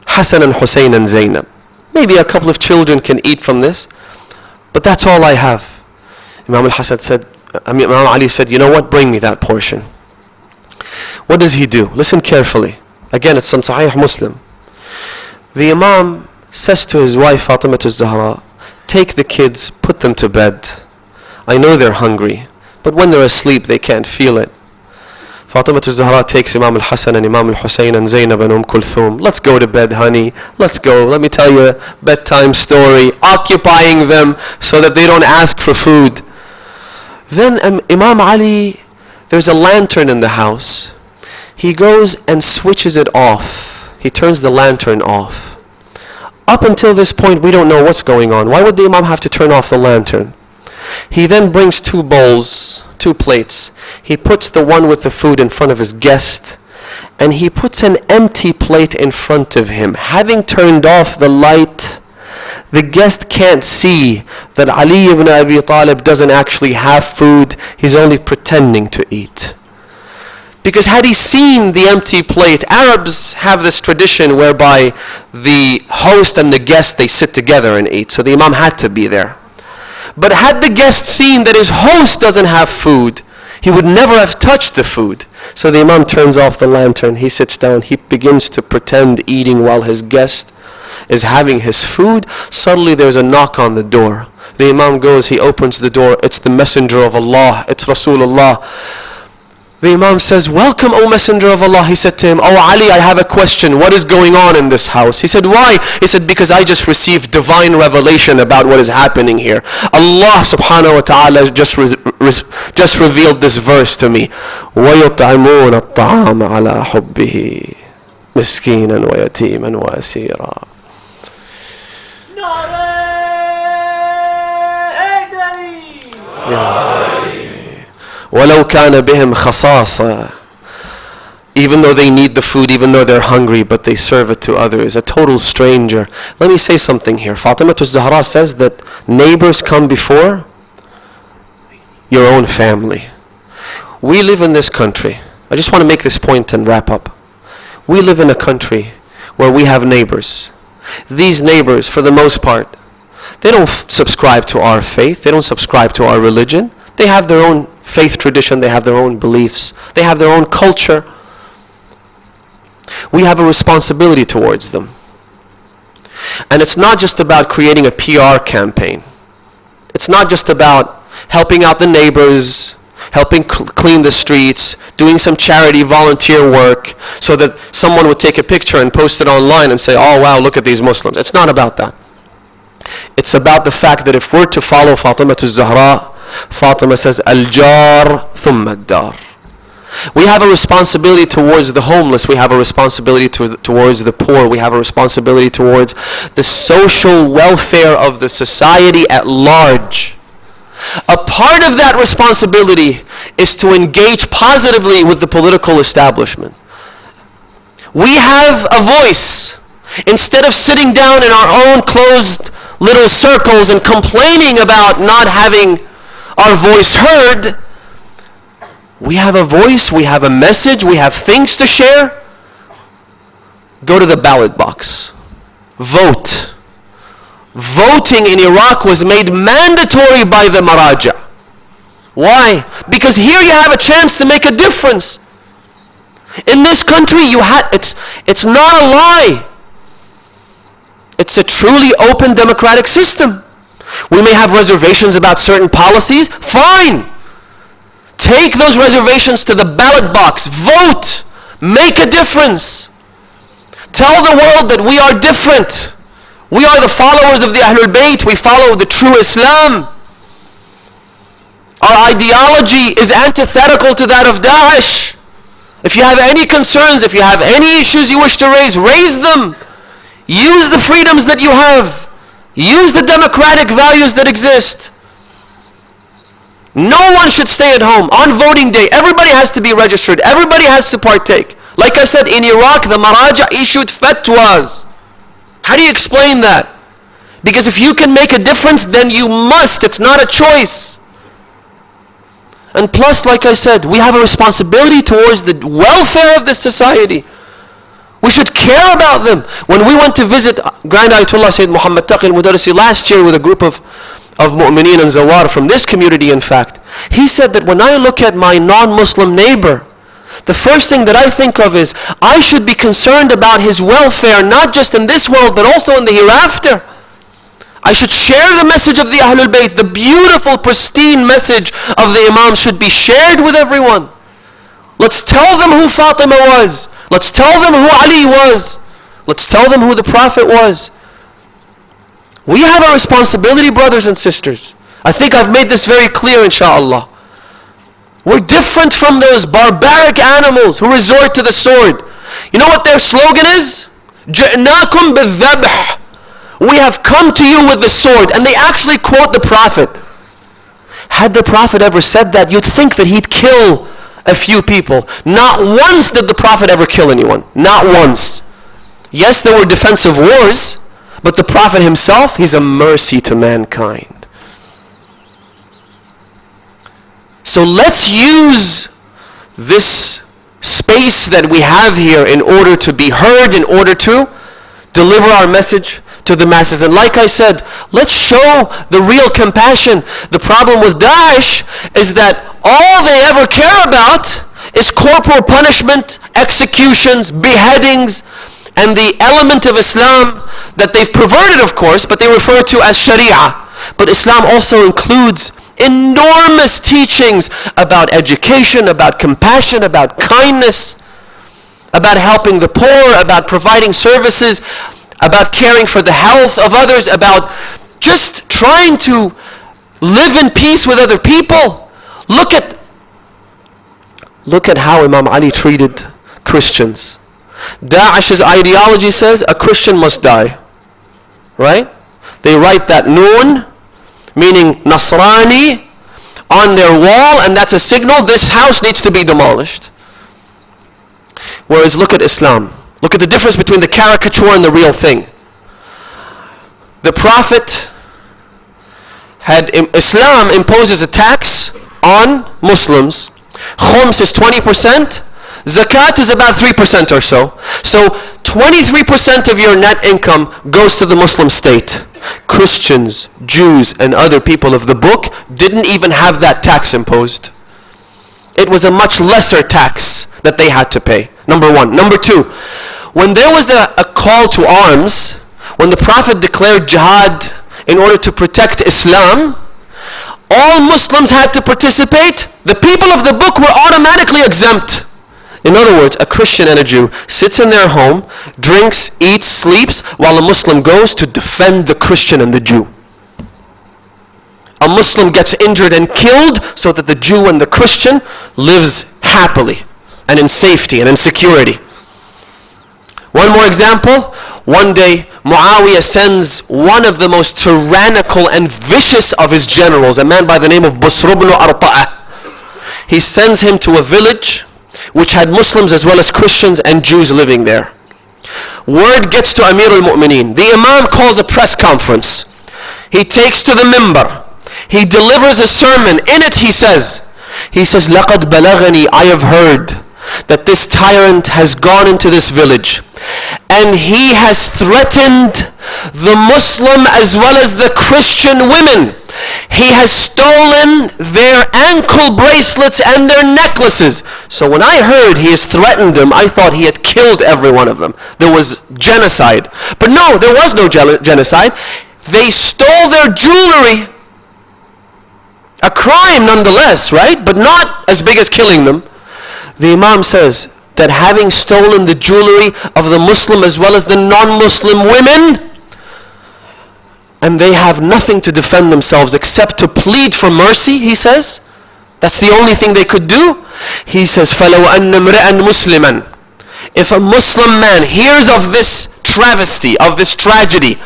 S1: Hassan and Hussein and Zainab. Maybe a couple of children can eat from this, but that's all I have. Imam Ali said, you know what, bring me that portion. What does he do? Listen carefully. Again, it's on Sahih Muslim. The Imam says to his wife Fatimah az-Zahra, take the kids, put them to bed. I know they're hungry, but when they're asleep they can't feel it. Fatimah az-Zahra takes Imam al-Hassan and Imam al-Hussein and Zainab and Kulthum. Let's go to bed, honey. Let's go. Let me tell you a bedtime story, occupying them so that they don't ask for food. Then Imam Ali, there's a lantern in the house. He goes and switches it off. He turns the lantern off. Up until this point, we don't know what's going on. Why would the Imam have to turn off the lantern? He then brings two bowls, two plates. He puts the one with the food in front of his guest, and he puts an empty plate in front of him. Having turned off the light, the guest can't see that Ali ibn Abi Talib doesn't actually have food. He's only pretending to eat. Because had he seen the empty plate, Arabs have this tradition whereby the host and the guest, they sit together and eat. So the Imam had to be there. But had the guest seen that his host doesn't have food, he would never have touched the food. So the Imam turns off the lantern, he sits down, he begins to pretend eating while his guest is having his food. Suddenly there's a knock on the door. The Imam goes, he opens the door, it's the Messenger of Allah, it's Rasulullah. The Imam says, welcome, O Messenger of Allah. He said to him, Oh Ali, I have a question. What is going on in this house? He said, why? He said, because I just received divine revelation about what is happening here. Allah subhanahu wa ta'ala just revealed this verse to me. وَيُطْعِمُونَ الطَّعَامَ عَلَى حُبِّهِ مِسْكِينًا وَيَتِيمًا وَأَسِيرًا. وَلَوْ كَانَ بِهِمْ خَصَاصَةً. Even though they need the food, even though they're hungry, but they serve it to others. A total stranger. Let me say something here. Fatimah az-Zahra says that neighbors come before your own family. We live in this country. I just want to make this point and wrap up. We live in a country where we have neighbors. These neighbors, for the most part, they don't subscribe to our faith. They don't subscribe to our religion. They have their own faith tradition. They have their own beliefs. They have their own culture. We have a responsibility towards them. And it's not just about creating a PR campaign. It's not just about helping out the neighbors, helping clean the streets, doing some charity volunteer work so that someone would take a picture and post it online and say, oh wow, look at these Muslims. It's not about that. It's about the fact that if we're to follow Fatimah az-Zahra, Fatima says, Al-jar thumma ad-dar. We have a responsibility towards the homeless. We have a responsibility towards the poor. We have a responsibility towards the social welfare of the society at large. A part of that responsibility is to engage positively with the political establishment. We have a voice. Instead of sitting down in our own closed little circles and complaining about not having our voice heard, we have a voice, we have a message, we have things to share. Go to the ballot box. Vote. Voting in Iraq was made mandatory by the Maraja. Why? Because here you have a chance to make a difference. In this country, it's not a lie. It's a truly open democratic system. We may have reservations about certain policies. Fine. Take those reservations to the ballot box. Vote. Make a difference. Tell the world that we are different. We are the followers of the Ahlul Bayt. We follow the true Islam. Our ideology is antithetical to that of Daesh. If you have any concerns, if you have any issues you wish to raise, raise them. Use the freedoms that you have. Use the democratic values that exist. No one should stay at home. On voting day, everybody has to be registered. Everybody has to partake. Like I said, in Iraq, the Maraja issued fatwas. How do you explain that? Because if you can make a difference, then you must. It's not a choice. And plus, like I said, we have a responsibility towards the welfare of this society. We should care about them. When we went to visit Grand Ayatollah Sayyid Muhammad Taqi al-Modarresi last year with a group of mu'mineen and zawar from this community, in fact, he said that when I look at my non-Muslim neighbor, the first thing that I think of is I should be concerned about his welfare, not just in this world, but also in the hereafter. I should share the message of the Ahlul Bayt. The beautiful, pristine message of the Imam should be shared with everyone. Let's tell them who Fatima was. Let's tell them who Ali was. Let's tell them who the Prophet was. We have a responsibility, brothers and sisters. I think I've made this very clear, inshallah. We're different from those barbaric animals who resort to the sword. You know what their slogan is? جئناكم بالذبح. We have come to you with the sword. And they actually quote the Prophet. Had the Prophet ever said that, you'd think that he'd kill a few people. Not once did the Prophet ever kill anyone. Not once. Yes, there were defensive wars, but the Prophet himself, he's a mercy to mankind. So let's use this space that we have here in order to be heard, in order to deliver our message to the masses. And like I said, let's show the real compassion. The problem with Daesh is that all they ever care about is corporal punishment, executions, beheadings, and the element of Islam that they've perverted, of course, but they refer to as Sharia. But Islam also includes enormous teachings about education, about compassion, about kindness, about helping the poor, about providing services, about caring for the health of others, about just trying to live in peace with other people. Look at how Imam Ali treated Christians. Daesh's ideology says a Christian must die. Right? They write that noon, meaning Nasrani, on their wall, and that's a signal this house needs to be demolished. Whereas look at Islam. Look at the difference between the caricature and the real thing. The Prophet Islam imposes a tax on Muslims. Khums is 20%. Zakat is about 3% or so. So 23% of your net income goes to the Muslim state. Christians, Jews, and other people of the book didn't even have that tax imposed. It was a much lesser tax that they had to pay. Number one. Number two, when there was a call to arms, when the Prophet declared jihad in order to protect Islam, all Muslims had to participate. The people of the book were automatically exempt. In other words, a Christian and a Jew sits in their home, drinks, eats, sleeps, while a Muslim goes to defend the Christian and the Jew. A Muslim gets injured and killed so that the Jew and the Christian lives happily and in safety and in security. One more example. One day, Muawiyah sends one of the most tyrannical and vicious of his generals, a man by the name of Busr ibn Arta'ah. he sends him to a village which had Muslims as well as Christians and Jews living there. Word gets to Amir al-Mu'mineen. The Imam calls a press conference. He takes to the minbar. He delivers a sermon. In it he says, لَقَدْ بَلَغَنِي, I have heard that this tyrant has gone into this village and he has threatened the Muslim as well as the Christian women. He has stolen their ankle bracelets and their necklaces. So when I heard he has threatened them, I thought he had killed every one of them. There was genocide. But no, there was no genocide. They stole their jewelry. A crime nonetheless, right? But not as big as killing them. The Imam says that having stolen the jewelry of the Muslim as well as the non-Muslim women, and they have nothing to defend themselves except to plead for mercy, he says. That's the only thing they could do. He says, فَلَوْ أَنَّ امْرِأً مُسْلِمًا, if a Muslim man hears of this travesty, of this tragedy,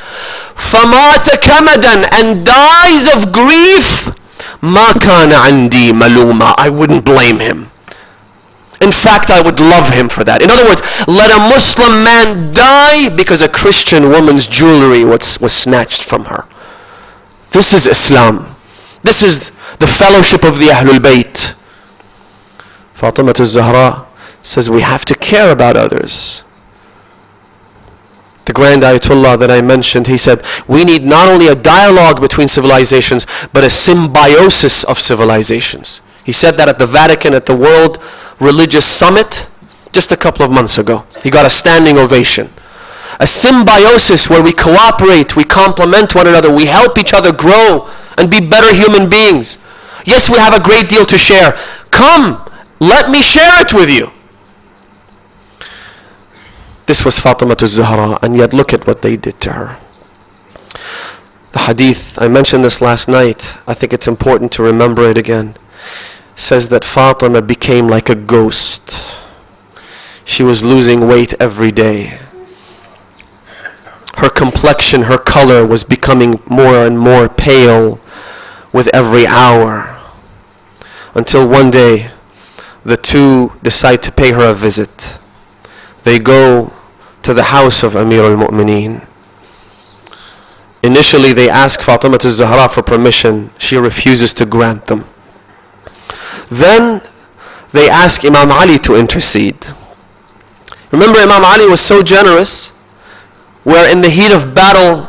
S1: فَمَاتَ كَمَدًا, and dies of grief, مَا كَانَ عَنْدِي مَلُومًا, I wouldn't blame him. In fact, I would love him for that. In other words, let a Muslim man die because a Christian woman's jewelry was snatched from her. This is Islam. This is the fellowship of the Ahlul Bayt. Fatimah al-Zahra says we have to care about others. The Grand Ayatollah that I mentioned, he said, we need not only a dialogue between civilizations, but a symbiosis of civilizations. He said that at the Vatican, at the World Religious Summit, just a couple of months ago. He got a standing ovation. A symbiosis where we cooperate, we complement one another, we help each other grow and be better human beings. Yes, we have a great deal to share. Come, let me share it with you. This was Fatimah al-Zahra, and yet look at what they did to her. The hadith, I mentioned this last night, I think it's important to remember it again, says that Fatima became like a ghost. She was losing weight every day. Her complexion, her color was becoming more and more pale with every hour. Until one day, the two decide to pay her a visit. They go to the house of Amir al-Mu'mineen. Initially, they ask Fatimah al-Zahra for permission. She refuses to grant them. Then they ask Imam Ali to intercede. Remember, Imam Ali was so generous, where in the heat of battle,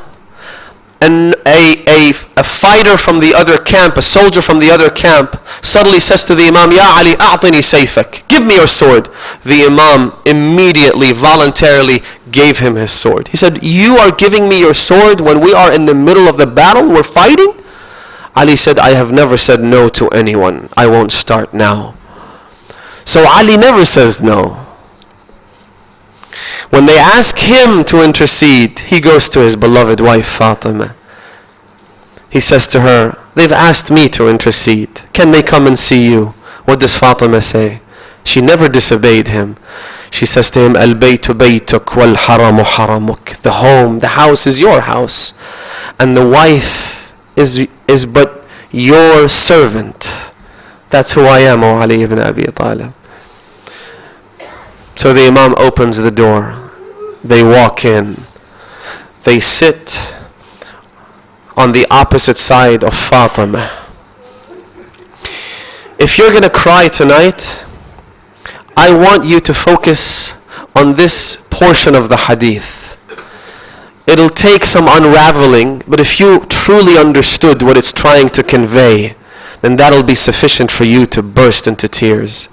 S1: a fighter from the other camp, a soldier from the other camp, suddenly says to the Imam, Ya Ali, a'tini sayfak, give me your sword. The Imam immediately, voluntarily gave him his sword. He said, you are giving me your sword when we are in the middle of the battle, we're fighting? Ali said, I have never said no to anyone. I won't start now. So Ali never says no. When they ask him to intercede, he goes to his beloved wife Fatima. He says to her, they've asked me to intercede. Can they come and see you? What does Fatima say? She never disobeyed him. She says to him, Al-baytu baytuk wal-haramu haramuk. The home, the house is your house. And the wife is but your servant. That's who I am, O Ali ibn Abi Talib. So the Imam opens the door. They walk in. They sit on the opposite side of Fatima. If you're going to cry tonight, I want you to focus on this portion of the hadith. It'll take some unraveling, but if you truly understood what it's trying to convey, then that'll be sufficient for you to burst into tears.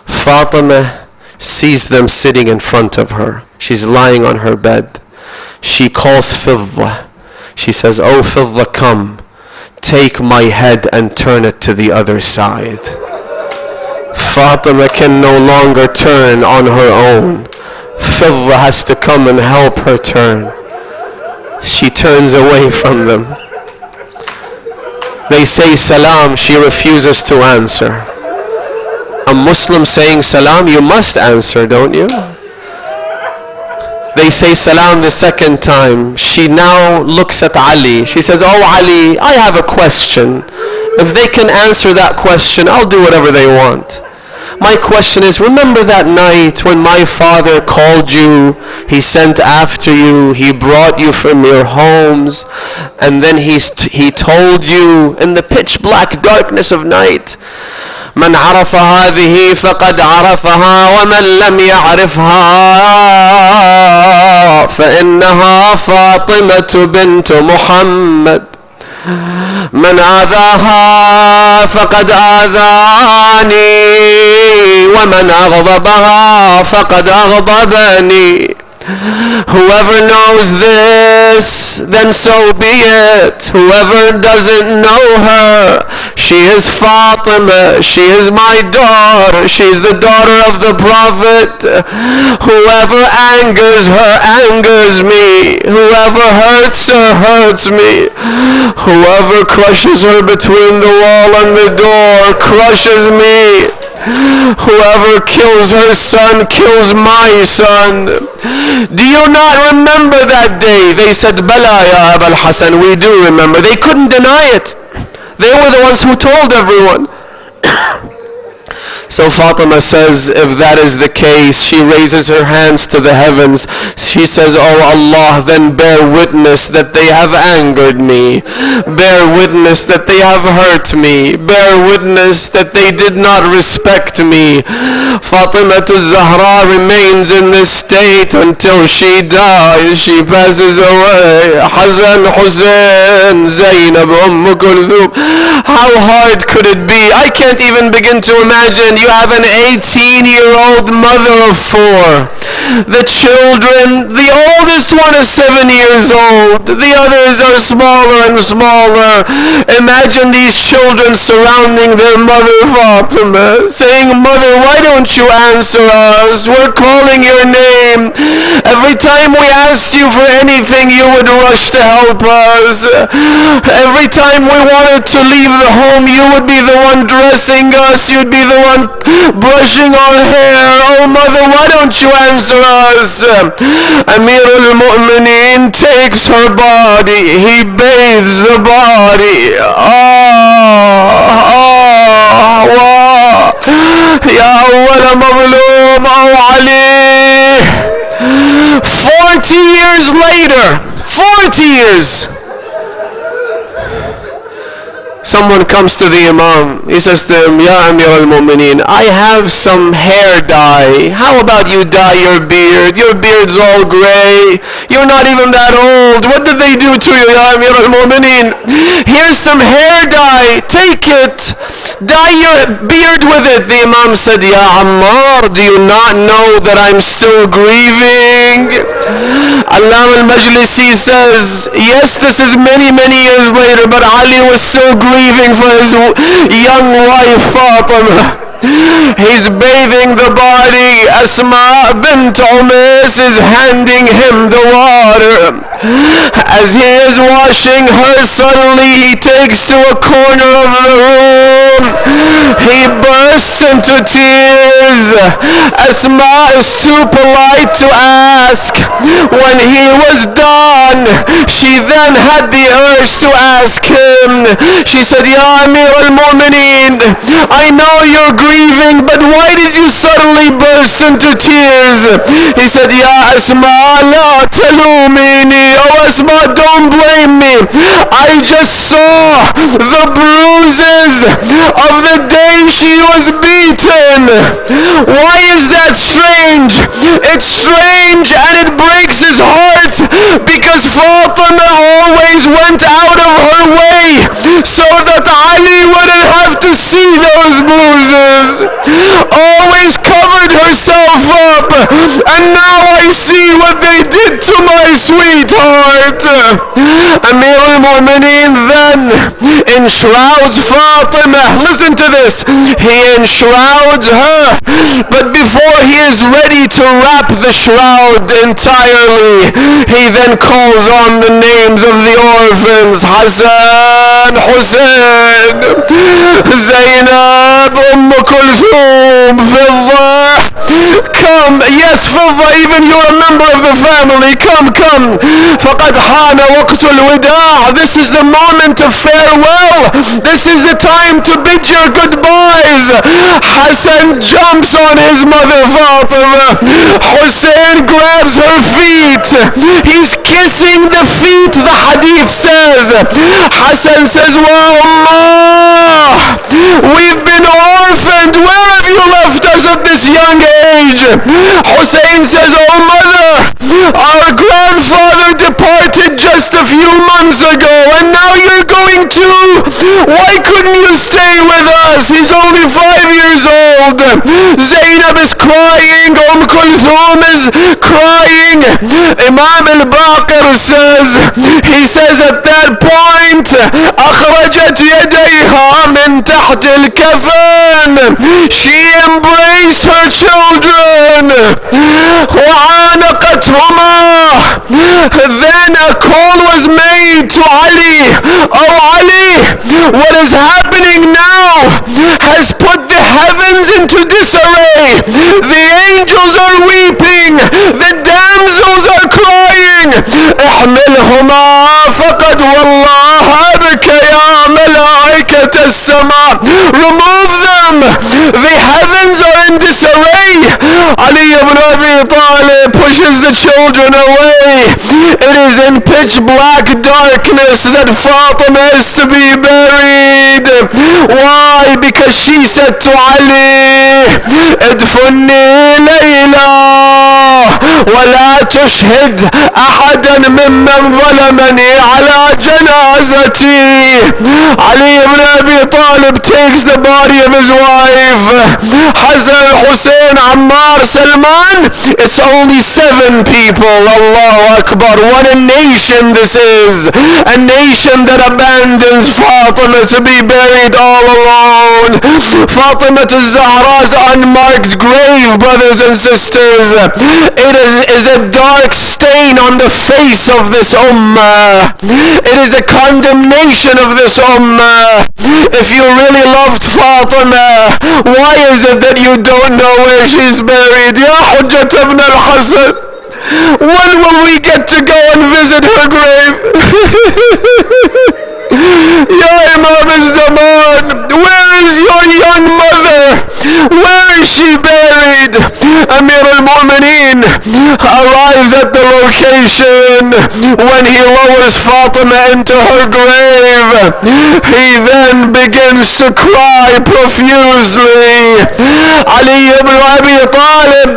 S1: Fatima sees them sitting in front of her. She's lying on her bed. She calls Fidda. She says, "Oh Fidda, come, take my head and turn it to the other side." Fatima can no longer turn on her own. Fidda has to come and help her turn. She turns away from them. They say salam, she refuses to answer. A Muslim saying salam, you must answer, don't you? They say salam the second time. She now looks at Ali. She says, "Oh Ali, I have a question. If they can answer that question, I'll do whatever they want. My question is, remember that night when my father called you, he sent after you, he brought you from your homes, and then he told you in the pitch black darkness of night, من عرف هذه فقد عرفها ومن لم يعرفها فإنها فاطمة بنت محمد من آذاها فقد آذاني ومن أغضبها فقد أغضبني. Whoever knows this, then so be it. Whoever doesn't know her, she is Fatima, she is my daughter, she is the daughter of the Prophet. Whoever angers her, angers me. Whoever hurts her, hurts me. Whoever crushes her between the wall and the door, crushes me. Whoever kills her son kills my son. Do you not remember that day? They said, Bala ya Abul Hasan, we do remember. They couldn't deny it. They were the ones who told everyone. So Fatima says, if that is the case, she raises her hands to the heavens. She says, oh Allah, then bear witness that they have angered me. Bear witness that they have hurt me. Bear witness that they did not respect me. Fatima Zahra remains in this state until she dies. She passes away. Hasan, Hussein, Zainab, Kulthum. How hard could it be? I can't even begin to imagine. You have an 18-year-old mother of 4. The children, the oldest one is 7 years old. The others are smaller and smaller. Imagine these children surrounding their mother Fatima, saying, Mother, why don't you answer us? We're calling your name. Every time we asked you for anything, you would rush to help us. Every time we wanted to leave the home, you would be the one dressing us. You'd be the one brushing our hair. Oh Mother, why don't you answer us? Amir al-Mu'mineen takes her body. He bathes the body. Ya awwala mazlum, oh Ali. 40 years later, 40 years, someone comes to the Imam. He says to him, Ya Amir al-Mu'mineen, I have some hair dye. How about you dye your beard? Your beard's all gray. You're not even that old. What did they do to you, Ya Amir al-Mu'mineen? Here's some hair dye. Take it. Dye your beard with it. The Imam said, Ya Ammar, do you not know that I'm still grieving? Allama al-Majlisi says, yes, this is many, many years later, but Ali was still grieving for his young wife Fatima. He's bathing the body. Asma bint Umays is handing him the water. As he is washing her, suddenly he takes to a corner of the room. He bursts into tears. Asma is too polite to ask. When he was done, she then had the urge to ask him. She said, Ya Amir al-Mu'mineen, I know you're grieving, but why did you suddenly burst into tears? He said, Ya Asma, la talumini. Oh Asma, don't blame me. I just saw the bruises of the day she was beaten. Why is that strange? It's strange and it breaks his heart because Fatima always went out of her way so that Ali wouldn't have to see those bruises. Always covered herself up, and now I see what they did to my sweetheart. Amir al-Mu'mineen then enshrouds Fatima. Listen to this. He enshrouds her, but before he is ready to wrap the shroud entirely, he then calls on the names of the orphans: Hassan, Hussein, Zainab, Kulthum, Fidda, Come, yes, Fidda, even you're a member of the family. Come. فقد حان وقت الوداع. This is the moment of farewell. This is the time to bid your goodbyes. Hassan jumps on his mother Fatima. Hussein grabs her feet. He's kissing the feet, the hadith says. Hassan says, "Well, Ummah, we've been orphaned. Where have you left us at this young age?" Hussein says, "Oh mother, our grandfather departed just a few months ago, and now you're going too. Why couldn't you stay with us? He's only 5 years old." Zainab is crying. Kulthum is crying. Imam al-Baqir says, he says at that point, أخرجت يديها من تحت الكفن. She embraced her children. وعانقتهما. Then a call was made to Ali. "Oh Ali, what is happening now has put the heavens into disarray. The angels are weeping. The damsels are crying. احملهما فقد والله أبكيا ملائكة السماء." Remove them. The heavens are in disarray. Ali ibn Abi Talib pushes the children away. It is in pitch black darkness that Fatima is to be buried. Why? Because she said to Ali, "ادفني ليلى ولا تشهد أحدا ممن ظلمني على جنازتي." Ali ibn Abi Talib takes the body of his wife, Hassan, Hussein, Ammar, Salman. It's only 7 people. Allahu Akbar. What a nation this is. A nation that abandons Fatima to be buried all alone. Fatima to Zahra's unmarked grave, brothers and sisters. It is a dark stain on the face of this ummah. It is a condemnation of this ummah. If you really loved Fatima, why is it that you don't know where she's buried? Ya Hujjat ibn al-Hasan, when will we get to go and visit her grave? Ya Imam al-Zaman, where is your young mother? Where is she buried? Amir al-Mu'mineen arrives at the location. When he lowers Fatima into her grave, he then begins to cry profusely. Ali ibn Abi Talib,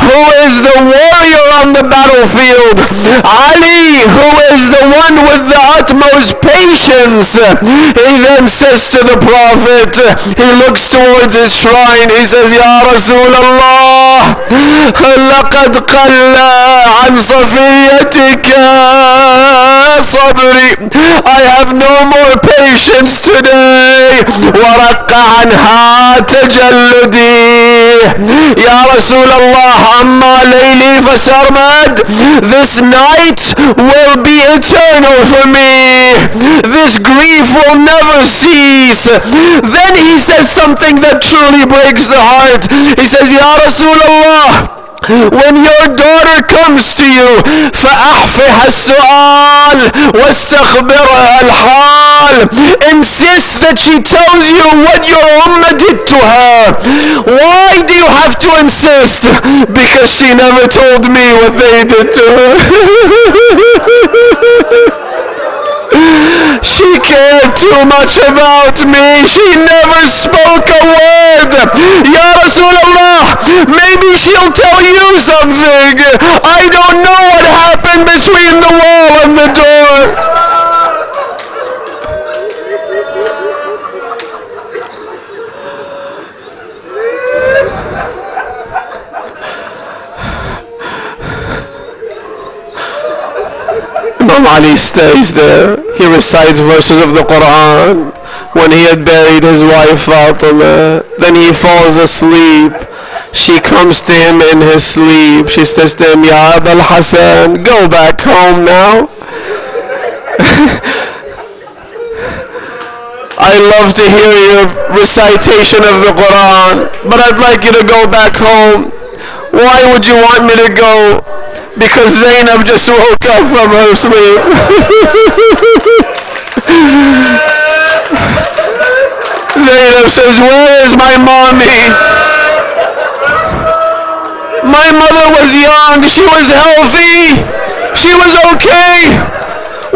S1: who is the warrior on the battlefield, Ali, who is the one with the utmost patience, he then says to the Prophet, he looks towards his shrine, he says, "Ya Rasulullah, لقد قل عن صفيتك صبري. I have no more patience today. ورق عنها تجلدي. Ya Rasulullah, amma layli fasarmad. This night will be eternal for me. This grief will never cease." Then he says something that truly breaks the heart. He says, "Ya Rasulullah, when your daughter comes to you, فأحفها السؤال واستخبرها الحال." Insist that she tells you what your ummah did to her. Why do you have to insist? Because she never told me what they did to her. She cared too much about me. She never spoke a word. Ya Rasulullah, maybe she'll tell you something. I don't know what happened between the wall and the door. Imam Ali stays there. He recites verses of the Quran. When he had buried his wife Fatima, then he falls asleep. She comes to him in his sleep. She says to him, "Ya Abul Hasan, go back home now." I love to hear your recitation of the Quran, but I'd like you to go back home. Why would you want me to go? Because Zainab just woke up from her sleep. Zainab says, where is my mommy? My mother was young, she was healthy, she was okay.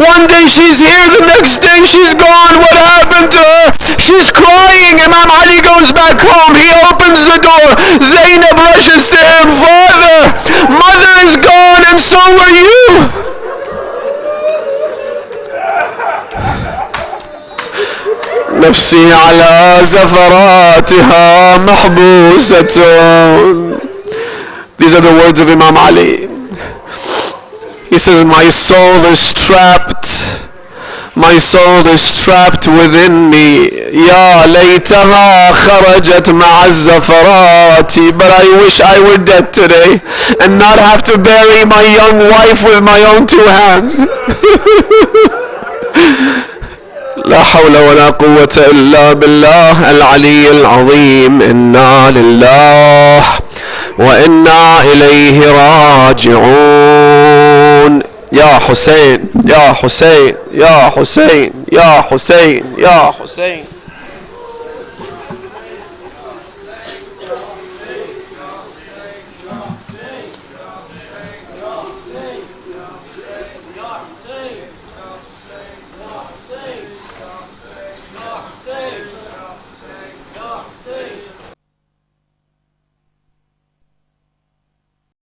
S1: One day she's here, the next day she's gone. What happened to her? She's crying. Imam Ali goes back home. He opens the door. Zainab rushes to him. Father, mother is gone and so were you. نفسي على زفراتها محبوسة. These are the words of Imam Ali. He says, my soul is trapped. My soul is trapped within me. يا ليتها خرجت مع الزفرات. But I wish I were dead today and not have to bury my young wife with my own two hands. لا حول ولا قوة إلا بالله العلي العظيم. إنا لله وإنا إليه راجعون. يا حسين يا حسين يا حسين يا حسين يا حسين.